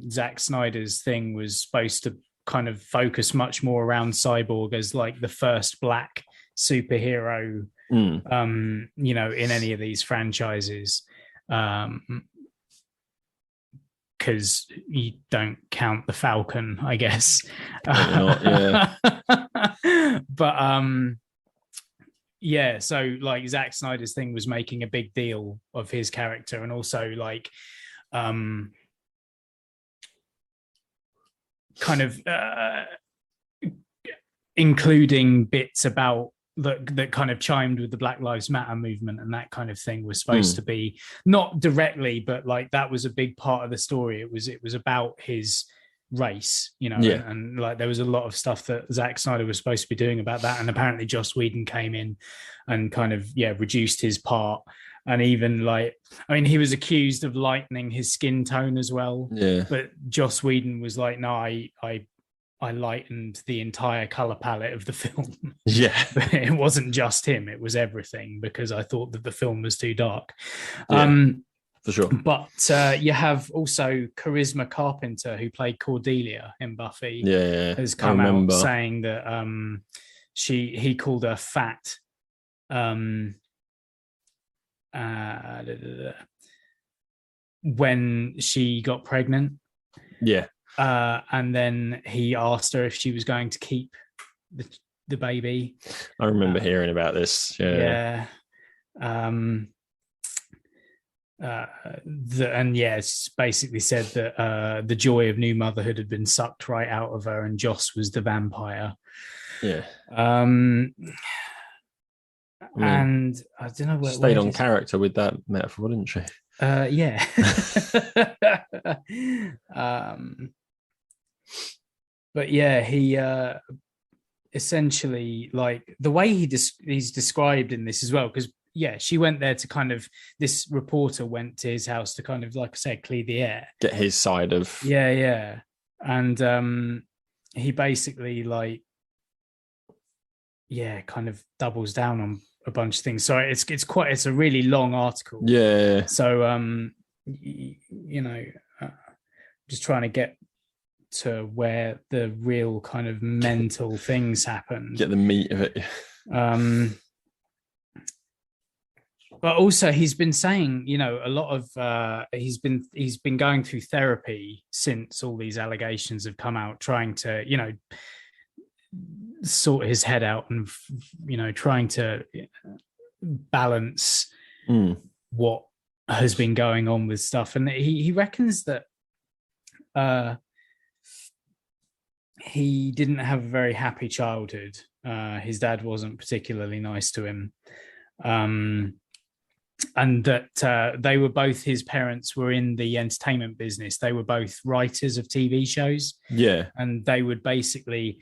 Zack Snyder's thing was supposed to kind of focus much more around Cyborg as like the first black superhero, in any of these franchises. Because you don't count the Falcon, I guess. Not, But so like Zack Snyder's thing was making a big deal of his character, and also like kind of including bits about that kind of chimed with the Black Lives Matter movement, and that kind of thing was supposed to be not directly, but like that was a big part of the story. It was about his race, and like there was a lot of stuff that Zack Snyder was supposed to be doing about that, and apparently Joss Whedon came in and kind of reduced his part, and even he was accused of lightening his skin tone as well. Yeah, but Joss Whedon was like, no, I lightened the entire color palette of the film. Yeah. It wasn't just him, it was everything, because I thought that the film was too dark. For sure. But you have also Charisma Carpenter, who played Cordelia in Buffy, has come out saying that he called her fat when she got pregnant. Yeah. And then he asked her if she was going to keep the baby. I remember hearing about this. Yeah. it's basically said that the joy of new motherhood had been sucked right out of her, and Joss was the vampire. Yeah. And I don't know where stayed on character with that metaphor, didn't she? Yeah. But yeah, he essentially, like, the way he's described in this as well, because yeah, she went there to kind of, this reporter went to his house to kind of, like I said, clear the air, get his side of yeah, and he basically, like, yeah, kind of doubles down on a bunch of things. So it's a really long article. Yeah. So just trying to get to where the real kind of mental things happen. Get the meat of it. But also he's been saying, a lot of he's been going through therapy since all these allegations have come out, trying to, sort his head out and, trying to balance what has been going on with stuff. And he reckons that he didn't have a very happy childhood. His dad wasn't particularly nice to him. And that they were both, his parents were in the entertainment business. They were both writers of TV shows. Yeah. And they would basically,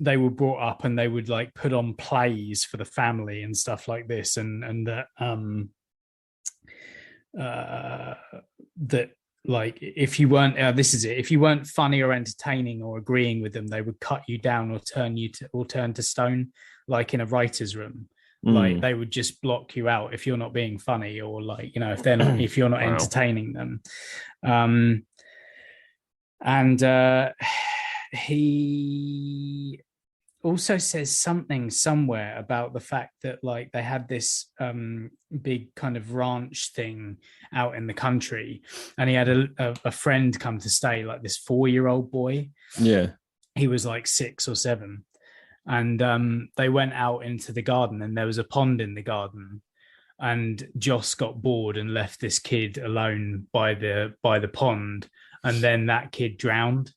they were brought up and they would, like, put on plays for the family and stuff like this. And that, that, like, if you weren't, if you weren't funny or entertaining or agreeing with them, they would cut you down or turn to stone, like in a writer's room. Like, they would just block you out if you're not being funny, or, like, if you're not entertaining them. And he also says something somewhere about the fact that, like, they had this big kind of ranch thing out in the country, and he had a friend come to stay, like this 4-year-old boy. Yeah. He was like 6 or 7. And they went out into the garden, and there was a pond in the garden, and Joss got bored and left this kid alone by the pond, and then that kid drowned.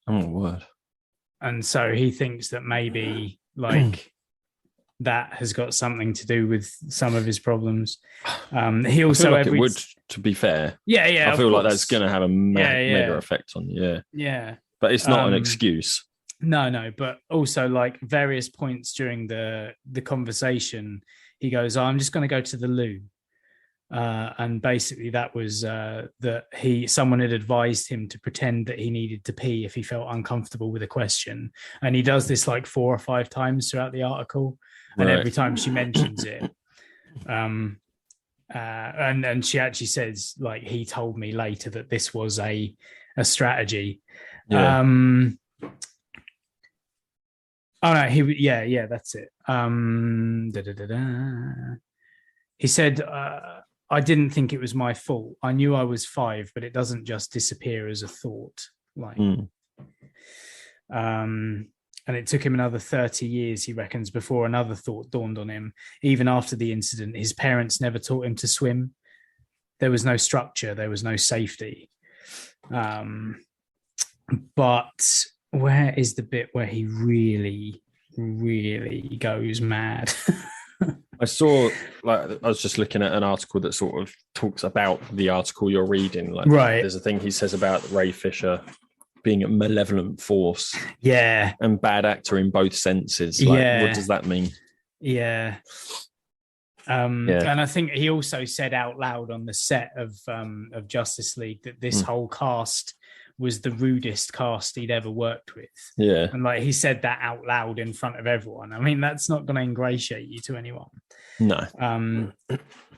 Oh, word. And so he thinks that maybe, like, that has got something to do with some of his problems. He also, I feel like it would, to be fair. Yeah. I feel like that's going to have a mega effect on you. Yeah. But it's not an excuse. No, but also, like, various points during the conversation, he goes, I'm just going to go to the loo. And basically that was that someone had advised him to pretend that he needed to pee if he felt uncomfortable with a question. And he does this like 4 or 5 times throughout the article. And every time she mentions it, and she actually says, like, he told me later that this was a strategy. Yeah. Oh no, that's it. He said, I didn't think it was my fault. I knew I was 5, but it doesn't just disappear as a thought. Like, and it took him another 30 years, he reckons, before another thought dawned on him. Even after the incident, his parents never taught him to swim. There was no structure. There was no safety. But where is the bit where he really, really goes mad? I saw, like, I was just looking at an article that sort of talks about the article you're reading. Like, right. There's a thing he says about Ray Fisher being a malevolent force. Yeah. And bad actor in both senses. Like, what does that mean? Yeah. And I think he also said out loud on the set of Justice League that this whole cast was the rudest cast he'd ever worked with. Yeah. And, like, he said that out loud in front of everyone. I mean, that's not going to ingratiate you to anyone. No.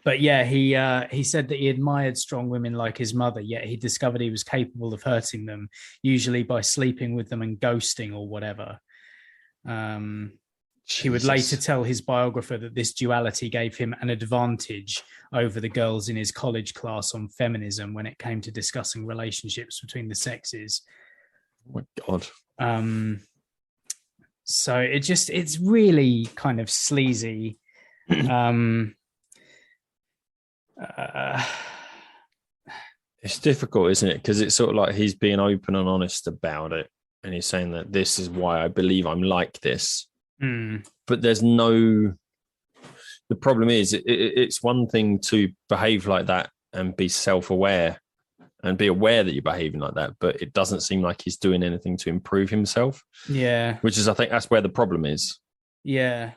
But yeah, he said that he admired strong women like his mother, yet he discovered he was capable of hurting them, usually by sleeping with them and ghosting or whatever. He would later tell his biographer that this duality gave him an advantage over the girls in his college class on feminism when it came to discussing relationships between the sexes. Oh my God. So it's really kind of sleazy. Uh, It's difficult, isn't it? Because it's sort of like he's being open and honest about it. And he's saying that this is why I believe I'm like this. But there's no... The problem is, it's one thing to behave like that and be self-aware and be aware that you're behaving like that, but it doesn't seem like he's doing anything to improve himself. Yeah. Which is, I think that's where the problem is. Yeah.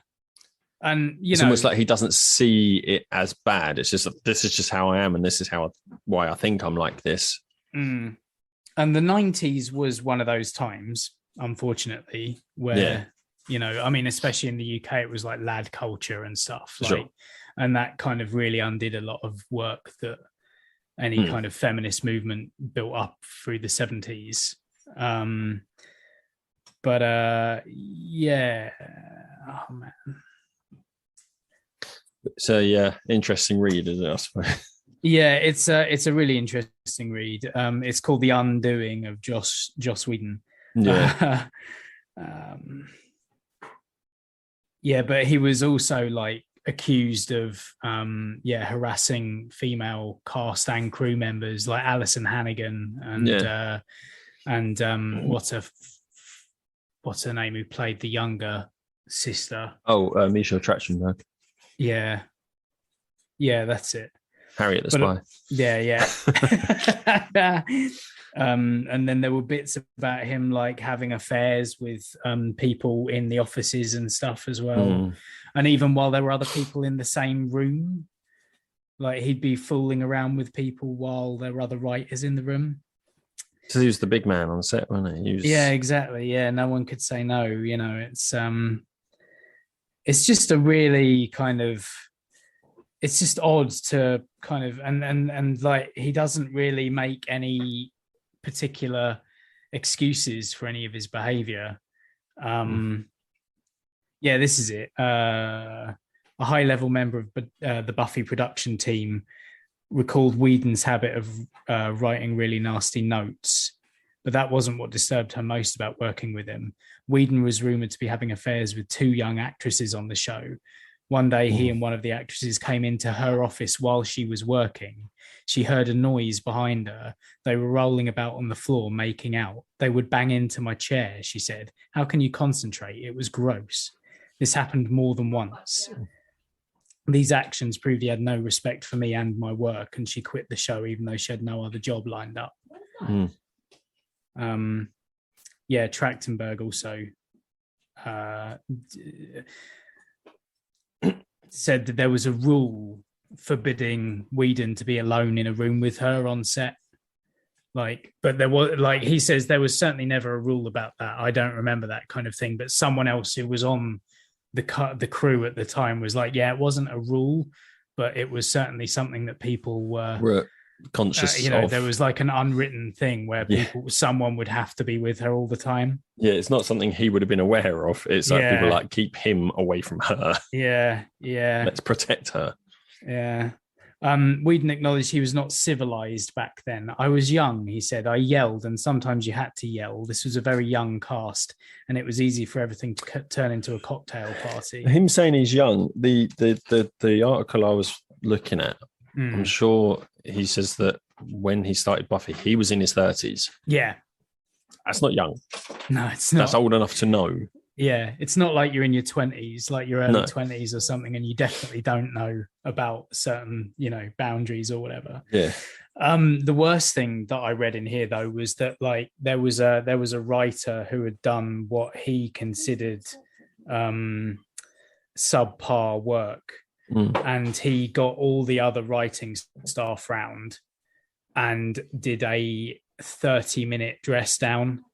And, it's almost like he doesn't see it as bad. It's just, this is just how I am, and this is why I think I'm like this. And the 90s was one of those times, unfortunately, where, I mean, especially in the UK, it was like lad culture and stuff. And that kind of really undid a lot of work that any kind of feminist movement built up through the 70s. Yeah. Oh, man. So yeah, interesting read, isn't it, I suppose? Yeah, it's a really interesting read. It's called The Undoing of Joss Whedon. Yeah. Yeah, but he was also like accused of harassing female cast and crew members like Alison Hannigan and what's her name, who played the younger sister? Misha Trachtenberg. Yeah, that's it. Harriet the Spy. Yeah. And then there were bits about him like having affairs with people in the offices and stuff as well. And even while there were other people in the same room, like he'd be fooling around with people while there were other writers in the room. So he was the big man on set, wasn't he? Yeah, exactly. Yeah, no one could say no. It's just a really kind of... It's just odd to kind of and like he doesn't really make any particular excuses for any of his behavior. Yeah, this is it. A high-level member of the Buffy production team recalled Whedon's habit of writing really nasty notes, but that wasn't what disturbed her most about working with him. Whedon was rumored to be having affairs with 2 young actresses on the show. One day, he and one of the actresses came into her office while she was working. She heard a noise behind her. They were rolling about on the floor, making out. They would bang into my chair, she said. How can you concentrate? It was gross. This happened more than once. These actions proved he had no respect for me and my work, and she quit the show even though she had no other job lined up. Trachtenberg also said that there was a rule forbidding Whedon to be alone in a room with her on set. But there was, he says there was certainly never a rule about that. I don't remember that kind of thing, but someone else who was on the crew at the time was like, yeah, it wasn't a rule, but it was certainly something that people were conscious of. There was like an unwritten thing where someone would have to be with her all the time. Yeah, it's not something he would have been aware of. It's like people like, keep him away from her. Yeah. Let's protect her. Yeah. Whedon acknowledged he was not civilized back then. I was young, he said. I yelled, and sometimes you had to yell. This was a very young cast, and it was easy for everything to turn into a cocktail party. Him saying he's young, the article I was looking at, I'm sure he says that when he started Buffy, he was in his 30s. Yeah. That's not young. No, it's not. That's old enough to know. Yeah, it's not like you're in your 20s, like your early 20s or something, and you definitely don't know about certain, boundaries or whatever. Yeah. The worst thing that I read in here, though, was that like there was a writer who had done what he considered subpar work, and he got all the other writing staff round and did a 30-minute dress down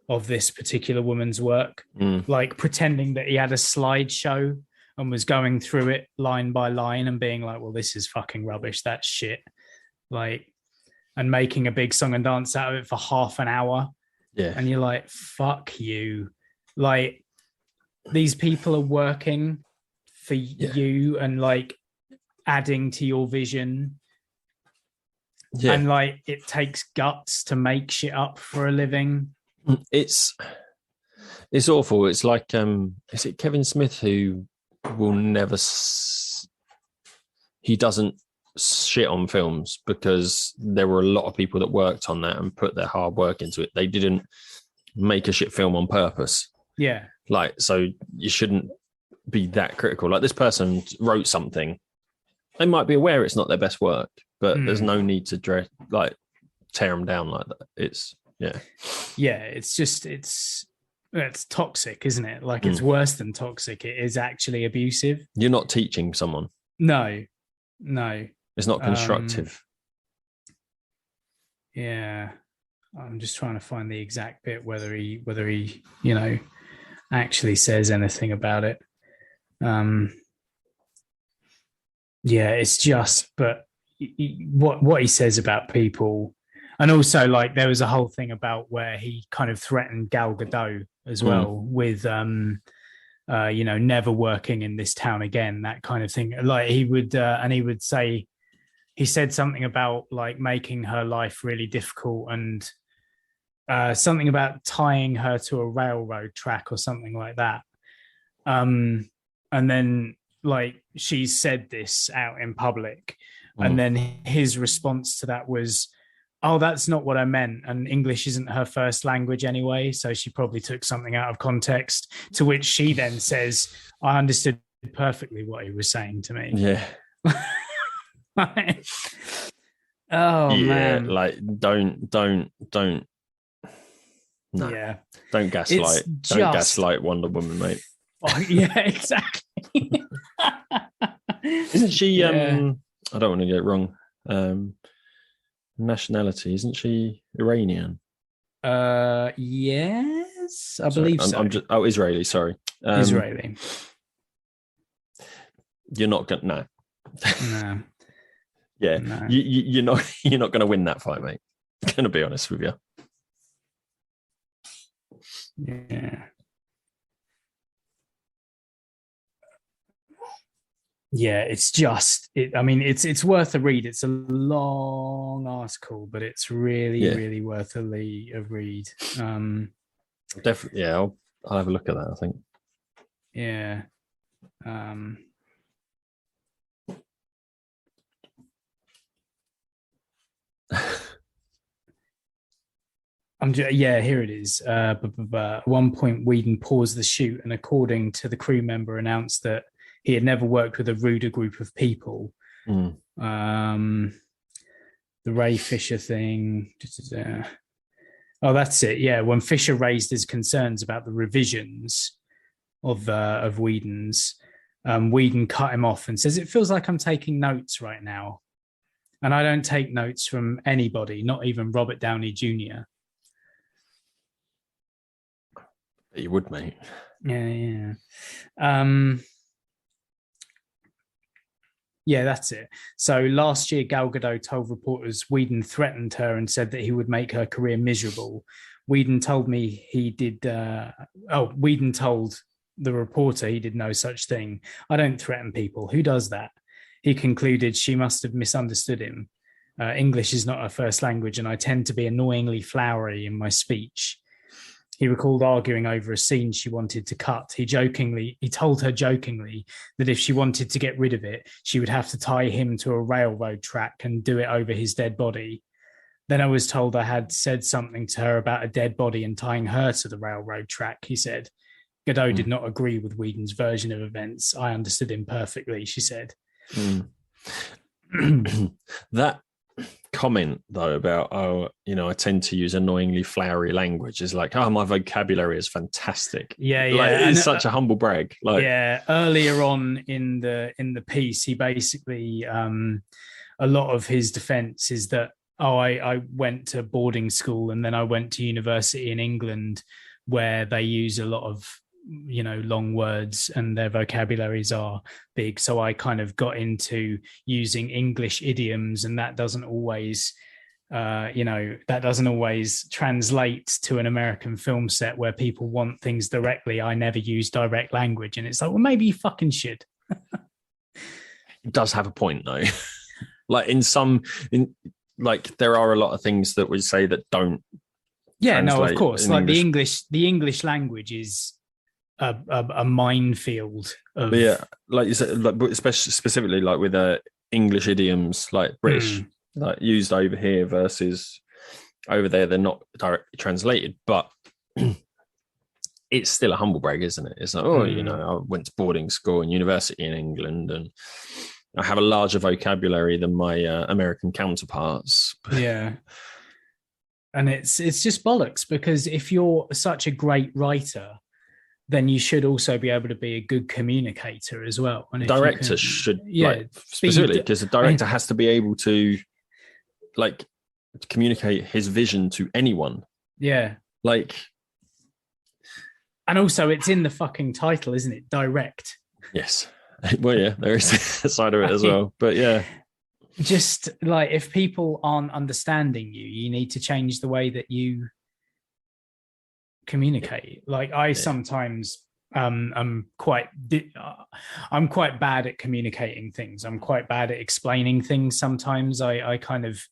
of this particular woman's work, like pretending that he had a slideshow and was going through it line by line and being like, well, this is fucking rubbish, that's shit, and making a big song and dance out of it for half an hour. Yeah. And you're like, fuck you. Like, these people are working for you and like adding to your vision. Yeah. And like, it takes guts to make shit up for a living. It's awful. It's like, is it Kevin Smith who will never, he doesn't shit on films because there were a lot of people that worked on that and put their hard work into it. They didn't make a shit film on purpose. Yeah. Like, so you shouldn't be that critical. Like, this person wrote something. They might be aware it's not their best work, but there's no need to tear them down like that. It's it's just it's toxic, isn't it? Like, it's worse than toxic. It is actually abusive. You're not teaching someone. No. It's not constructive. Yeah. I'm just trying to find the exact bit, whether he, actually says anything about it. It's just, but what he says about people, and also, like, there was a whole thing about where he kind of threatened Gal Gadot as well with, never working in this town again, that kind of thing. Like, he would, and he would say, he said something about, like, making her life really difficult, and something about tying her to a railroad track or something like that. And then, like, she said this out in public, and then his response to that was, oh, that's not what I meant, and English isn't her first language anyway, so she probably took something out of context, to which she then says, I understood perfectly what he was saying to me. Yeah. Man. Like, don't no. Yeah. Don't gaslight. Don't gaslight Wonder Woman, mate. Oh, yeah, exactly. Isn't she I don't want to get it wrong. Nationality, isn't she Iranian? Yes, I believe so. Israeli, sorry. Israeli. You're not gonna No. Yeah. No. You're not gonna win that fight, mate. I'm gonna be honest with you. Yeah. Yeah, it's just it's worth a read. It's a long article, but it's really worth a read. Definitely, I'll have a look at that, I think. Yeah. Here it is. At one point, Whedon paused the shoot and, according to the crew member, announced that he had never worked with a ruder group of people. The Ray Fisher thing. Oh, that's it. Yeah, when Fisher raised his concerns about the revisions of Whedon's, Whedon cut him off and says, "It feels like I'm taking notes right now, and I don't take notes from anybody, not even Robert Downey Jr." You would, mate. Yeah. Yeah, that's it. So last year, Gal Gadot told reporters Whedon threatened her and said that he would make her career miserable. Whedon told me he did. Whedon told the reporter he did no such thing. I don't threaten people. Who does that? He concluded she must have misunderstood him. English is not her first language, and I tend to be annoyingly flowery in my speech. He recalled arguing over a scene she wanted to cut. He told her jokingly that if she wanted to get rid of it, she would have to tie him to a railroad track and do it over his dead body. Then I was told I had said something to her about a dead body and tying her to the railroad track, he said. Gadot did not agree with Whedon's version of events. I understood him perfectly, she said. That comment, though, about, I tend to use annoyingly flowery language is like, my vocabulary is fantastic. Yeah. Like, it's such a humble brag. Like, earlier on in the piece, he basically, a lot of his defense is that, I went to boarding school and then I went to university in England where they use a lot of, long words and their vocabularies are big. So I kind of got into using English idioms, and that doesn't always, translate to an American film set where people want things directly. I never use direct language. And it's like, well, maybe you fucking should. It does have a point, though. There are a lot of things that we say that don't. Yeah, no, of course. Like English. The English language is a minefield of. But yeah, like you said, like especially specifically like with English idioms, like British, like used over here versus over there. They're not directly translated, but it's still a humble brag, isn't it? It's like, oh, you know, I went to boarding school and university in England, and I have a larger vocabulary than my American counterparts. Yeah. And it's just bollocks, because if you're such a great writer, then you should also be able to be a good communicator as well. And director should, like, specifically, because the director has to be able to, like, communicate his vision to anyone. Yeah. Like, and also it's in the fucking title, isn't it? Direct. Yes. Well, yeah, there is a side of it as well. But yeah. Just like, if people aren't understanding you, you need to change the way that you communicate. Like, I sometimes I'm quite bad at communicating things. I'm quite bad at explaining things. Sometimes I kind of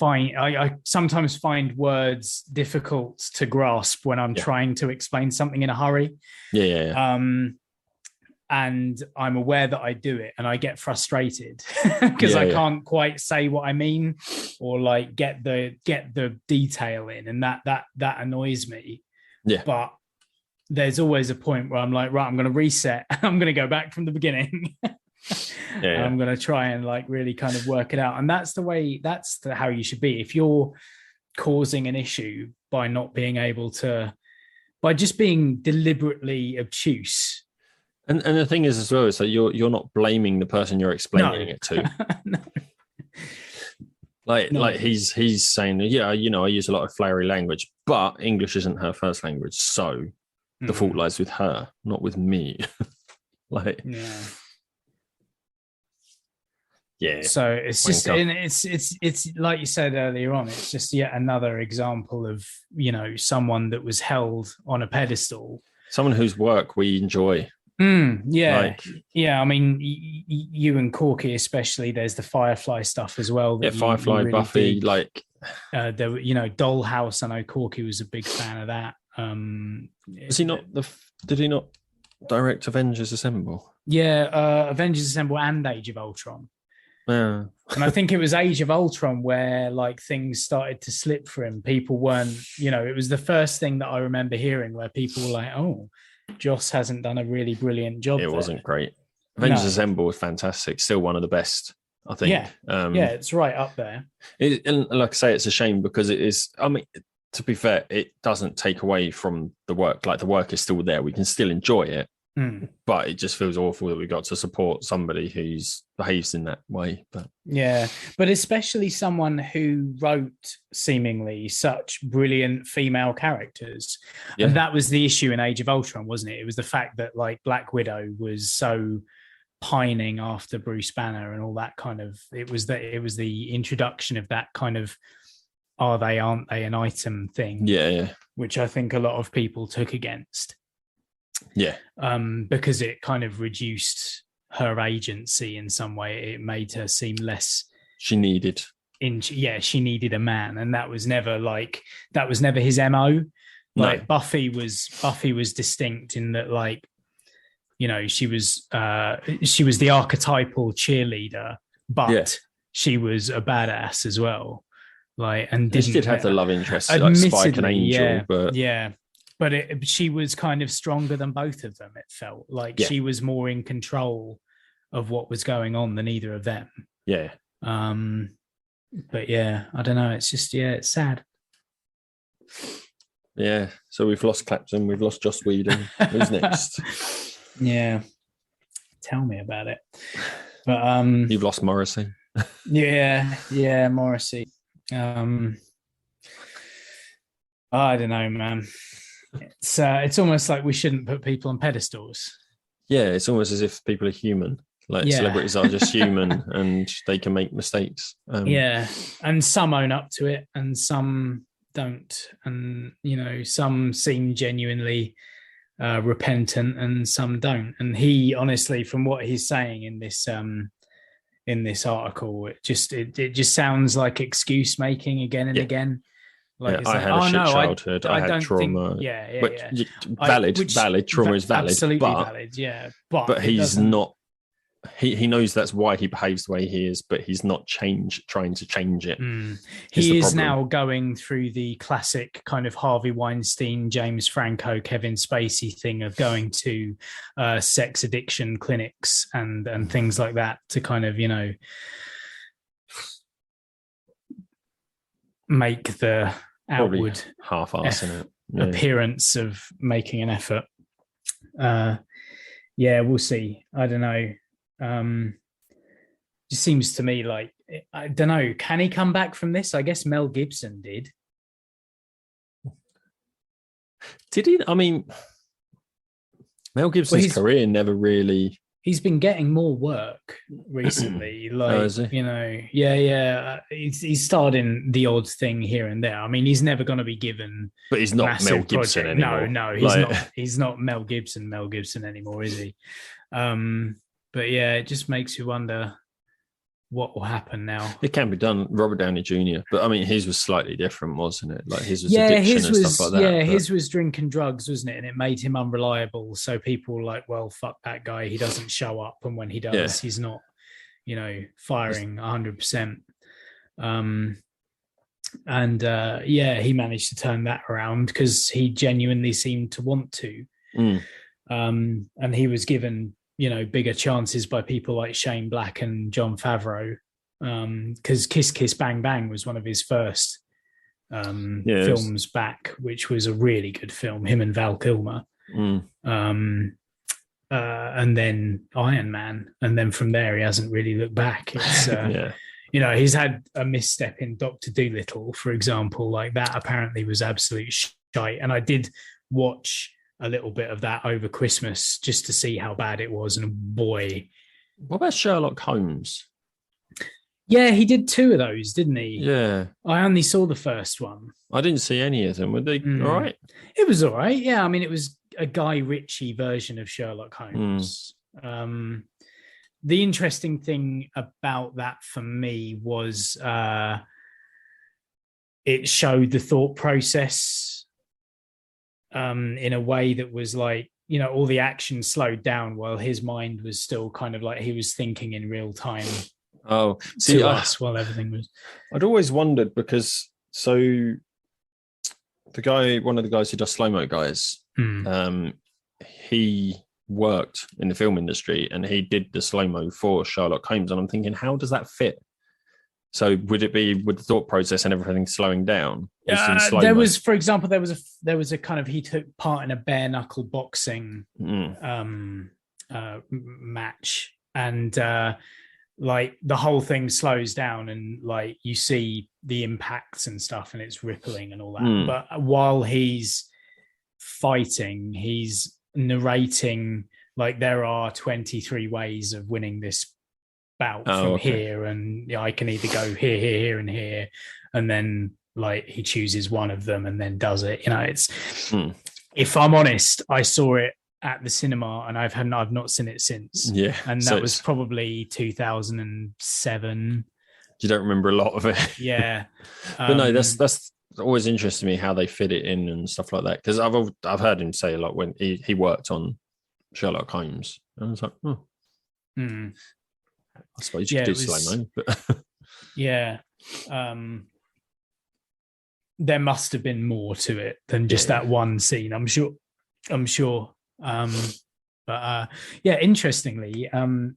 I sometimes find words difficult to grasp when I'm trying to explain something in a hurry. And I'm aware that I do it, and I get frustrated because I can't quite say what I mean, or like get the detail in, and that annoys me. Yeah. But there's always a point where I'm like, right, I'm going to reset. I'm going to go back from the beginning. I'm going to try and like really kind of work it out. And that's how you should be. If you're causing an issue by not being able to, by just being deliberately obtuse. And the thing is as well, is that you're not blaming the person you're explaining it to. No. Like he's saying, yeah, you know, I use a lot of flowery language, but English isn't her first language, so the fault lies with her, not with me. Like, yeah. So it's just, and it's like you said earlier on, it's just yet another example of, you know, someone that was held on a pedestal, someone whose work we enjoy. I mean, you and Corky especially, there's the Firefly stuff as well. Firefly, really Buffy, dig. Like there, you know, Dollhouse. I know Corky was a big fan of that. Did he not direct Avengers Assemble? Yeah, Avengers Assemble and Age of Ultron. Yeah. And I think it was Age of Ultron where like things started to slip for him. People weren't, you know, it was the first thing that I remember hearing where people were like, oh, Joss hasn't done a really brilliant job. It wasn't great. Avengers Assemble was fantastic. Still one of the best, I think. Yeah, it's right up there. And like I say, it's a shame because it is, I mean, to be fair, it doesn't take away from the work. Like, the work is still there. We can still enjoy it. But it just feels awful that we got to support somebody who's behaves in that way. But especially someone who wrote seemingly such brilliant female characters. And that was the issue in Age of Ultron, wasn't it? It was the fact that like Black Widow was so pining after Bruce Banner and all that kind of, it was the introduction of that kind of are they, aren't they an item thing. Which I think a lot of people took against. Because it kind of reduced her agency in some way. It made her seem less. She needed a man, and that was never his MO. Like, Buffy was distinct in that, like, you know, she was the archetypal cheerleader, but she was a badass as well. Like, and she did have the love interest, like Spike and Angel, but she was kind of stronger than both of them. It felt like she was more in control of what was going on than either of them. But yeah, I don't know. It's just, it's sad. Yeah. So we've lost Clapton. We've lost Joss Whedon. Who's next? Yeah. Tell me about it. But you've lost Morrissey. Yeah, Morrissey. I don't know, man. It's almost like we shouldn't put people on pedestals. Yeah, it's almost as if people are human. Like, celebrities are just human and they can make mistakes. And some own up to it and some don't. And, you know, some seem genuinely repentant and some don't. And he, honestly, from what he's saying in this article, it just sounds like excuse making again and again. Like, Yeah, it's I like, had a oh shit no, childhood. I had don't trauma. think, yeah, Which, yeah. valid. Trauma is valid. Absolutely but, valid, yeah. But But it he's doesn't. not. He knows that's why he behaves the way he is, but he's not trying to change it. He is now going through the classic kind of Harvey Weinstein, James Franco, Kevin Spacey thing of going to sex addiction clinics and things like that to kind of, make the outward half-assing it. appearance of making an effort. We'll see. I don't know. Just seems to me like, I don't know, can he come back from this? I guess Mel Gibson did. Did he? I mean, Mel Gibson's career never really. He's been getting more work recently. Is he? He's starred in the odd thing here and there. I mean, he's never going to be given. But he's not Mel Gibson anymore. No, he's not. He's not Mel Gibson anymore, is he? But yeah, it just makes you wonder what will happen now. It can be done. Robert Downey Jr., but I mean, his was slightly different, wasn't it? Like his was addiction and stuff like that. Yeah, his was drinking drugs, wasn't it? And it made him unreliable. So people were like, well, fuck that guy. He doesn't show up, and when he does, he's not, firing 100%. He managed to turn that around because he genuinely seemed to want to. And he was given, bigger chances by people like Shane Black and Jon Favreau, because Kiss Kiss Bang Bang was one of his first films back, which was a really good film, him and Val Kilmer. And then Iron Man, and then from there he hasn't really looked back. It's he's had a misstep in Dr. Dolittle, for example, like that apparently was absolute shite, and I did watch a little bit of that over Christmas just to see how bad it was, and boy. What about Sherlock Holmes? Yeah, he did 2 of those, didn't he? Yeah. I only saw the first one. I didn't see any of them. Were they all right? It was all right, yeah. I mean, it was a Guy Ritchie version of Sherlock Holmes. The interesting thing about that for me was it showed the thought process in a way that was like, all the action slowed down while his mind was still kind of like he was thinking in real time. Oh, see, to us while everything was. I'd always wondered because one of the guys who does slow-mo guys, he worked in the film industry and he did the slow-mo for Sherlock Holmes, and I'm thinking, how does that fit? So would it be with the thought process and everything slowing down? There was, for example, there was a kind of, he took part in a bare knuckle boxing match, and like the whole thing slows down and like you see the impacts and stuff and it's rippling and all that. But while he's fighting, he's narrating like there are 23 ways of winning this bout from here, and I can either go here, and here, and then like he chooses one of them and then does it. It's if I'm honest, I saw it at the cinema and I've not seen it since. Yeah, and that was probably 2007. You don't remember a lot of it. Yeah, but no, that's always interested me how they fit it in and stuff like that, because I've heard him say a lot when he worked on Sherlock Holmes, and I was like, I suppose you could do slow-mo, but yeah. There must have been more to it than just that one scene. I'm sure. Interestingly,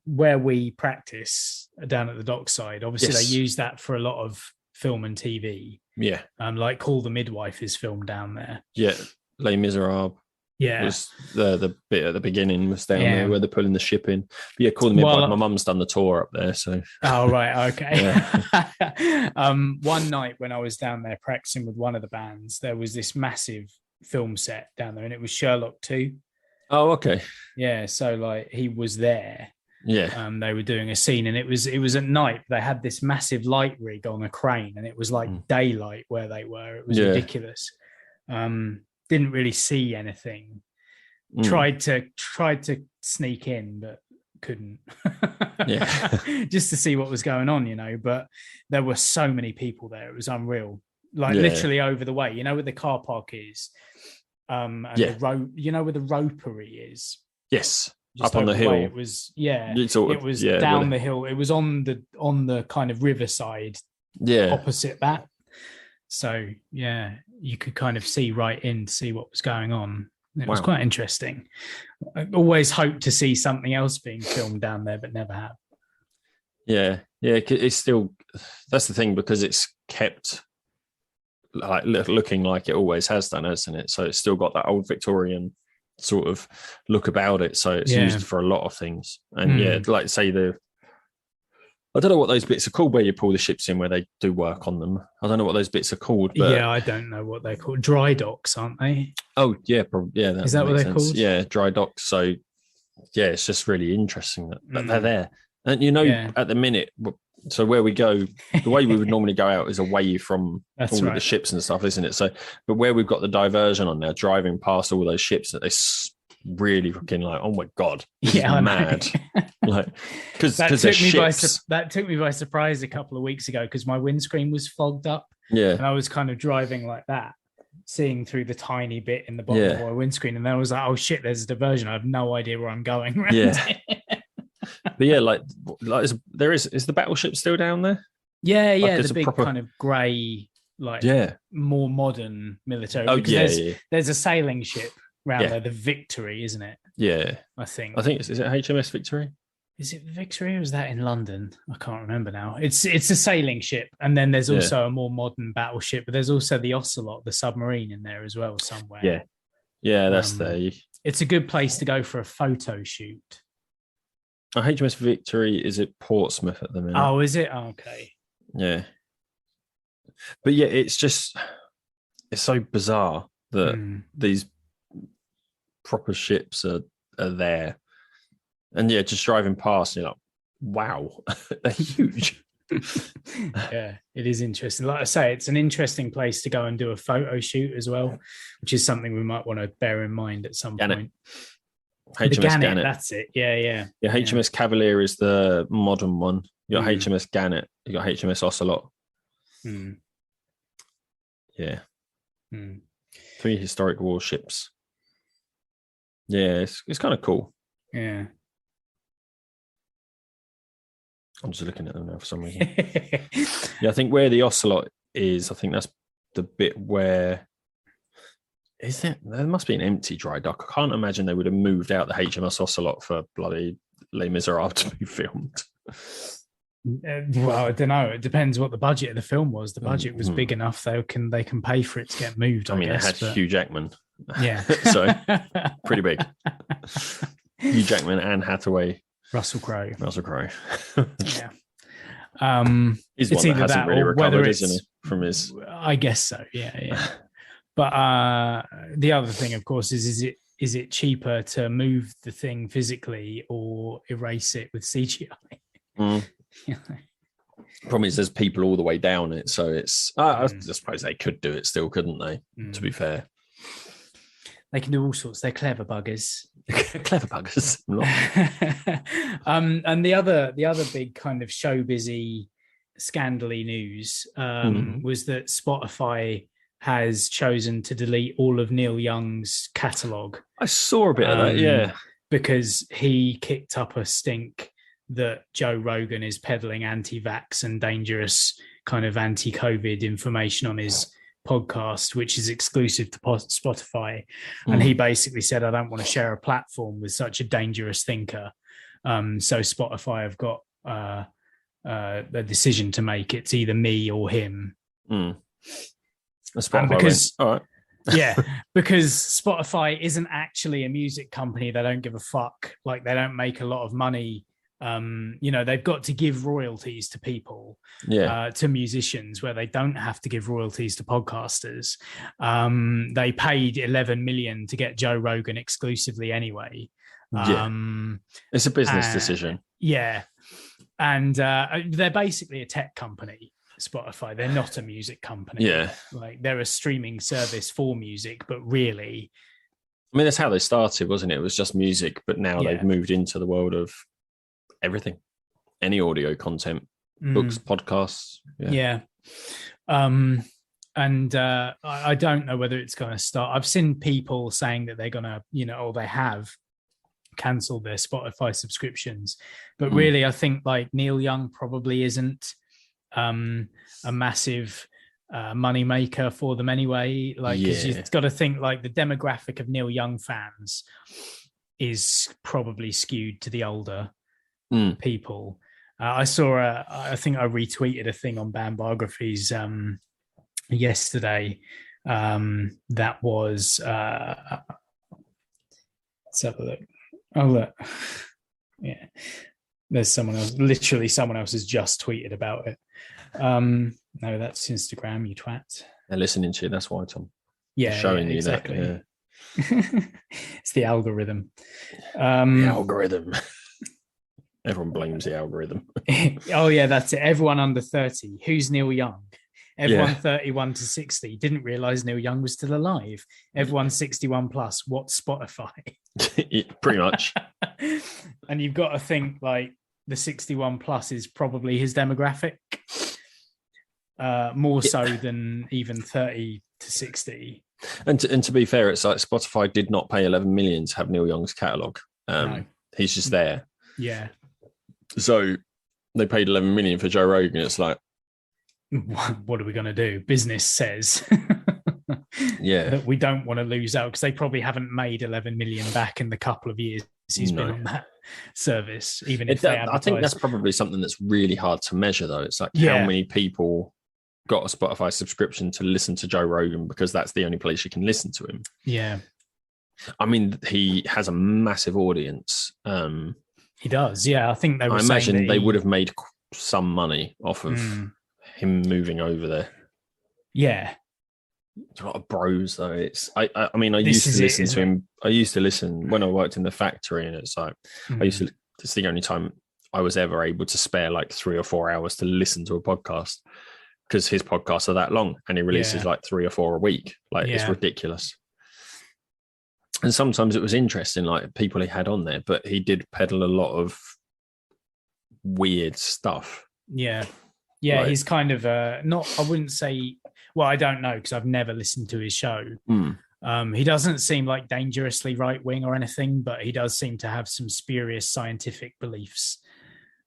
where we practice down at the dockside, obviously they use that for a lot of film and TV. Yeah. Like Call the Midwife is filmed down there. Yeah. Les Miserables. Yeah. Was the bit at the beginning was down there where they're pulling the ship in. But yeah, Call the Midwife. My mum's done the tour up there, so. Oh, right. Okay. One night when I was down there practicing with one of the bands, there was this massive film set down there, and it was Sherlock 2. Oh, okay. Yeah, so like he was there. Yeah. They were doing a scene, and it was at night. They had this massive light rig on a crane, and it was like daylight where they were. It was ridiculous. Didn't really see anything. Tried to sneak in, but couldn't. Just to see what was going on, but there were so many people there. It was unreal. like literally over the way. You know where the car park is, and where the ropery is. Yes, Just up on the hill. It was it was down the hill. It was on the kind of riverside, opposite that. So you could kind of see right in to see what was going on. It was quite interesting. I always hoped to see something else being filmed down there, but never have. Yeah, it's still, that's the thing, because it's kept like looking like it always has done, hasn't it? So it's still got that old Victorian sort of look about it. So it's used for a lot of things. And like say I don't know what those bits are called where you pull the ships in, where they do work on them. I don't know what those bits are called. But I don't know what they're called. Dry docks, aren't they? Oh, yeah. That is that what they're called? Yeah, dry docks. So, it's just really interesting that they're there. And, at the minute, so where we go, the way we would normally go out is away from of the ships and stuff, isn't it? So, but where we've got the diversion on now, driving past all those ships, that they really fucking like, oh my God, this is mad. Like, because that took me by surprise a couple of weeks ago, because my windscreen was fogged up. Yeah. And I was kind of driving like that, seeing through the tiny bit in the bottom of my windscreen. And then I was like, oh shit, there's a diversion. I have no idea where I'm going. But there is the battleship still down there? Yeah, the big kind of grey, more modern military. There's a sailing ship around there, the Victory, isn't it? Yeah. I think is it HMS Victory? Is it Victory, or is that in London? I can't remember now. It's a sailing ship, and then there's also a more modern battleship, but there's also the Ocelot, the submarine, in there as well somewhere. Yeah, that's there. It's a good place to go for a photo shoot. HMS Victory is at Portsmouth at the minute. Oh, is it? Oh, okay. Yeah. But it's so bizarre that these proper ships are there. And just driving past, you're like, wow, they're huge. Yeah, it is interesting. Like I say, it's an interesting place to go and do a photo shoot as well, which is something we might want to bear in mind at some point. HMS Gannet. That's it. Yeah. HMS Cavalier is the modern one. You got HMS Gannet. You got HMS Ocelot. Yeah. 3 historic warships. Yeah, it's kind of cool. Yeah. I'm just looking at them now for some reason. I think where the Ocelot is, I think that's the bit where... Is there must be an empty dry dock. I can't imagine they would have moved out the HMS Ocelot for bloody Les Miserables to be filmed. Well, I don't know. It depends what the budget of the film was. The budget was big enough they can pay for it to get moved. I guess, they had Hugh Jackman. Yeah. So pretty big. Hugh Jackman, Anne Hathaway, Russell Crowe. Yeah. He's one that hasn't that really or recovered, whether isn't he? From his... I guess so. Yeah. But the other thing, of course, is it cheaper to move the thing physically or erase it with CGI? Problem is, there's people all the way down it, so it's. I suppose they could do it still, couldn't they? To be fair, they can do all sorts. They're clever buggers. Clever buggers. And the other big kind of show busy, scandally news was that Spotify has chosen to delete all of Neil Young's catalogue. I saw a bit of that, because he kicked up a stink that Joe Rogan is peddling anti-vax and dangerous kind of anti-COVID information on his podcast, which is exclusive to Spotify. And he basically said, I don't want to share a platform with such a dangerous thinker. So Spotify have got a decision to make. It's either me or him. Because because Spotify isn't actually a music company. They don't give a fuck. Like, they don't make a lot of money. They've got to give royalties to people, to musicians, where they don't have to give royalties to podcasters. They paid 11 million to get Joe Rogan exclusively anyway. It's a business decision. Yeah. And they're basically a tech company. Spotify, they're not a music company. Like, they're a streaming service for music, but really, I mean, that's how they started, wasn't it? It was just music, but now they've moved into the world of everything, any audio content, books, podcasts. And And I don't know whether it's going to start. I've seen people saying that they're going to, or they have cancelled their Spotify subscriptions. But really, I think like Neil Young probably isn't a massive money maker for them anyway. Like, because you've got to think like the demographic of Neil Young fans is probably skewed to the older people. I saw I think I retweeted a thing on Band Biographies yesterday that was let's have a look. Oh look, yeah, there's someone else, literally someone else has just tweeted about it. No, that's Instagram, you twat. They're listening to you, that's why, Tom. Yeah, showing you exactly. that. Yeah. It's the algorithm. The algorithm. Everyone blames the algorithm. Oh yeah, that's it. Everyone under 30. Who's Neil Young? Everyone 31 to 60 didn't realize Neil Young was still alive. Everyone 61 plus. What's Spotify? Pretty much. And you've got to think like the 61 plus is probably his demographic, more so than even 30 to 60. And to be fair, it's like Spotify did not pay 11 million to have Neil Young's catalogue. No. He's just there. Yeah. So they paid 11 million for Joe Rogan. It's like, what are we going to do? Business says that we don't want to lose out, because they probably haven't made 11 million back in the couple of years he's been on that service. Even if I think that's probably something that's really hard to measure, though. It's like how many people got a Spotify subscription to listen to Joe Rogan, because that's the only place you can listen to him. Yeah. I mean, he has a massive audience. He does. Yeah. I think I imagine they would have made some money off of him moving over there. Yeah. It's a lot of bros though. I used to listen to him. I used to listen when I worked in the factory, and it's like it's the only time I was ever able to spare like 3 or 4 hours to listen to a podcast, because his podcasts are that long and he releases like 3 or 4 a week. Like it's ridiculous. And sometimes it was interesting, like people he had on there, but he did peddle a lot of weird stuff. Yeah. Yeah, he's kind of not, I wouldn't say, well, I don't know, because I've never listened to his show. He doesn't seem like dangerously right-wing or anything, but he does seem to have some spurious scientific beliefs.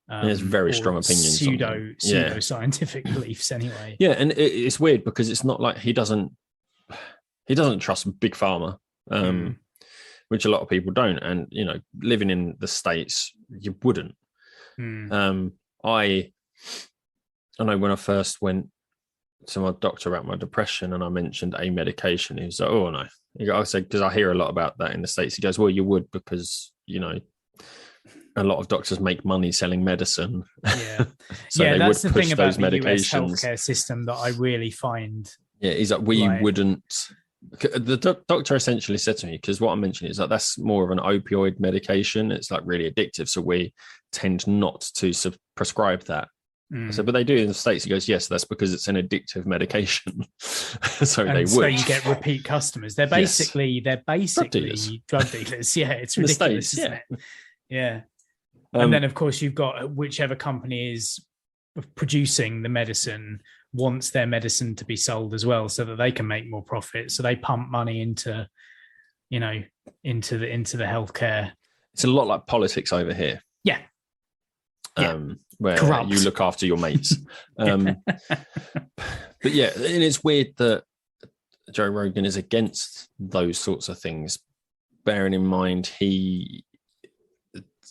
He has very strong opinions. Pseudo scientific beliefs anyway. Yeah, and it's weird because it's not like he doesn't trust Big Pharma, which a lot of people don't. And, living in the States, you wouldn't. I know when I first went to my doctor about my depression and I mentioned a medication, he was like, oh, no. I said, because I hear a lot about that in the States. He goes, well, you would, because, a lot of doctors make money selling medicine. Yeah. So yeah, they that's would the push thing about those the medications. US healthcare system that I really find. Yeah, he's like, wouldn't. The doctor essentially said to me, because what I'm mentioning is that that's more of an opioid medication. It's like really addictive. So we tend not to prescribe that. I said, but they do in the States. He goes, yes, that's because it's an addictive medication. So they would. So you get repeat customers. They're basically drug dealers. Yeah, it's ridiculous, isn't it? Yeah. And then, of course, you've got whichever company is producing the medicine wants their medicine to be sold as well, so that they can make more profit. So they pump money into the healthcare. It's a lot like politics over here. Yeah. Where corrupt. You look after your mates. But yeah, and it's weird that Joe Rogan is against those sorts of things, bearing in mind he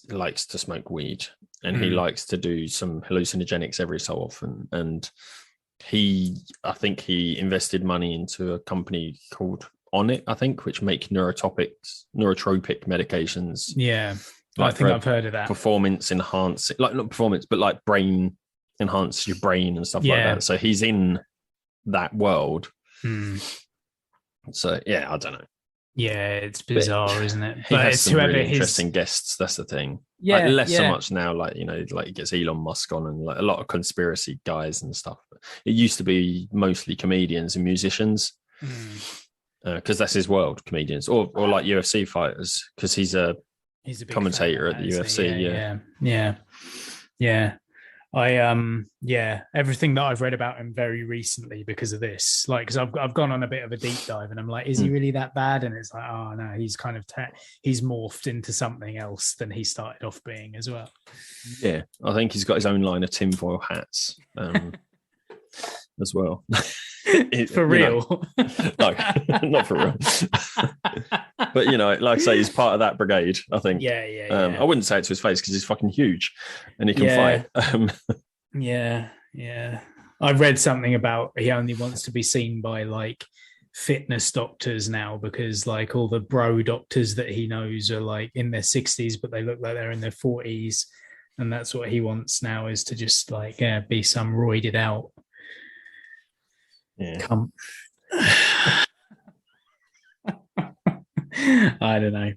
likes to smoke weed and he likes to do some hallucinogenics every so often. And I think he invested money into a company called On It, I think, which make neurotropic medications. Yeah. Like I think I've heard of that. Performance enhancing, like not performance, but like brain enhance your brain and stuff like that. So he's in that world. So yeah, I don't know. Yeah, it's bizarre, isn't it? He has some really interesting guests. That's the thing. Yeah, like less so much now. Like like he gets Elon Musk on and like a lot of conspiracy guys and stuff. But it used to be mostly comedians and musicians, because that's his world. Comedians or like UFC fighters, because he's a big commentator at the UFC. Yeah. everything that I've read about him very recently because of this, like, because I've gone on a bit of a deep dive, and I'm like, is he really that bad? And it's like, oh no, he's kind of he's morphed into something else than he started off being as well. Yeah, I think he's got his own line of tinfoil hats as well. For real? No, not for real. But like I say, he's part of that brigade, I think. Yeah. I wouldn't say it to his face because he's fucking huge and he can fight. Yeah. I've read something about he only wants to be seen by like fitness doctors now, because like all the bro doctors that he knows are like in their 60s, but they look like they're in their 40s. And that's what he wants now, is to just like be some roided out. Yeah. I don't know.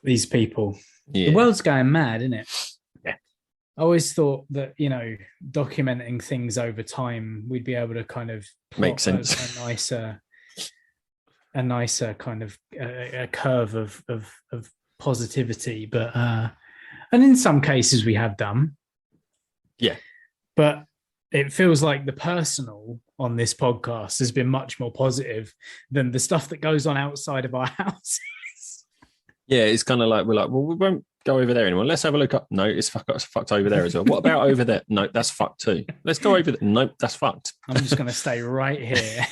These people. Yeah. The world's going mad, isn't it? Yeah. I always thought that, documenting things over time, we'd be able to kind of make sense. A nicer kind of a curve of positivity. But and in some cases we have done. Yeah. But it feels like the personal on this podcast has been much more positive than the stuff that goes on outside of our houses. Yeah, it's kind of like, we're like, well, we won't go over there anymore. Let's have a look up. No, it's fucked over there as well. What about over there? No, that's fucked too. Let's go over there. Nope, that's fucked. I'm just going to stay right here.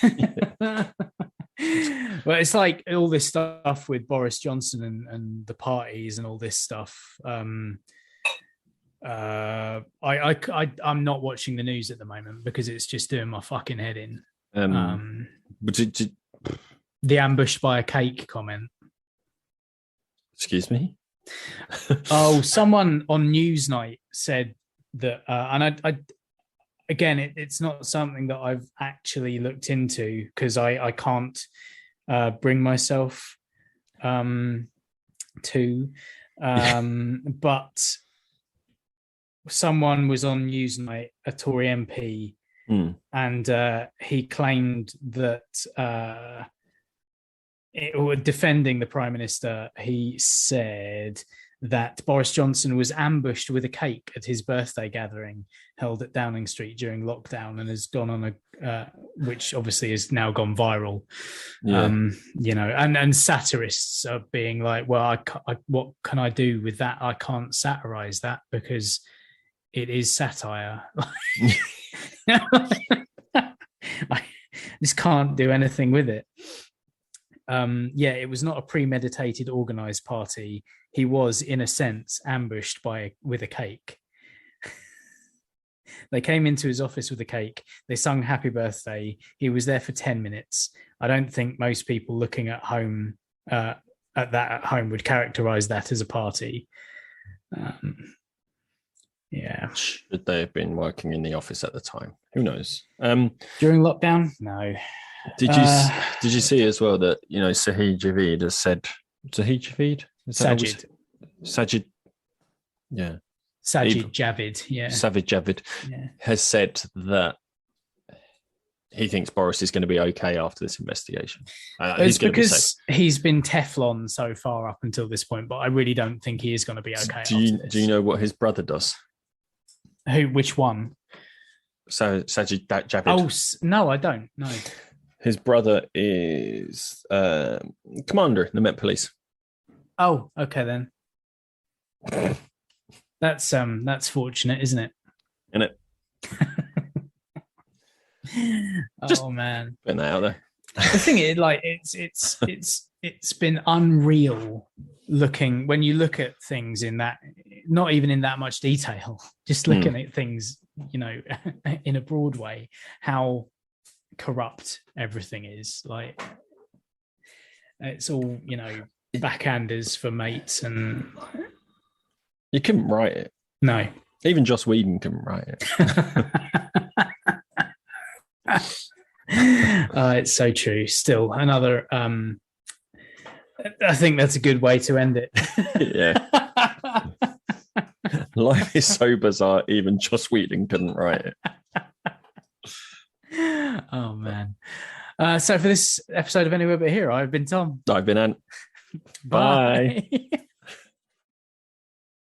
Well, it's like all this stuff with Boris Johnson and the parties and all this stuff. I'm not watching the news at the moment because it's just doing my fucking head in. The ambushed by a cake comment. Excuse me? Oh, someone on Newsnight said that, and I again, it's not something that I've actually looked into because I can't bring myself to, but someone was on Newsnight, a Tory MP, and he claimed that defending the Prime Minister, he said that Boris Johnson was ambushed with a cake at his birthday gathering held at Downing Street during lockdown, and has gone on a which obviously has now gone viral. Yeah. And satirists are being like, well, what can I do with that? I can't satirize that because it is satire. I just can't do anything with it. It was not a premeditated, organized party. He was, in a sense, ambushed with a cake. They came into his office with a cake. They sung "Happy Birthday." He was there for 10 minutes. I don't think most people looking at home would characterize that as a party. Should they have been working in the office at the time? Who knows? During lockdown? No. Did you see as well that Sajid Javid has said Sajid? Sajid. Yeah. Sajid Javid. Yeah. Sajid Javid has said that he thinks Boris is going to be okay after this investigation. It's because he's been Teflon so far up until this point, but I really don't think he is going to be okay. Do you know what his brother does? Which one? So Sajid Javid. Oh no, I don't. No. His brother is commander in the Met Police. Oh, okay then. That's fortunate, isn't it? Isn't it? Oh man, putting that out there. The thing is, like, it's been unreal looking when you look at things in that, not even in that much detail, just looking at things, in a broad way, how corrupt everything is. Like, it's all backhanders for mates, and you couldn't write it. No, even Joss Whedon couldn't write it. It's so true. Still another I think that's a good way to end it. Yeah. Life is so bizarre, even Joss Whedon couldn't write it. Oh man. So for this episode of Anywhere But Here, I've been Tom. I've been Ant. Bye.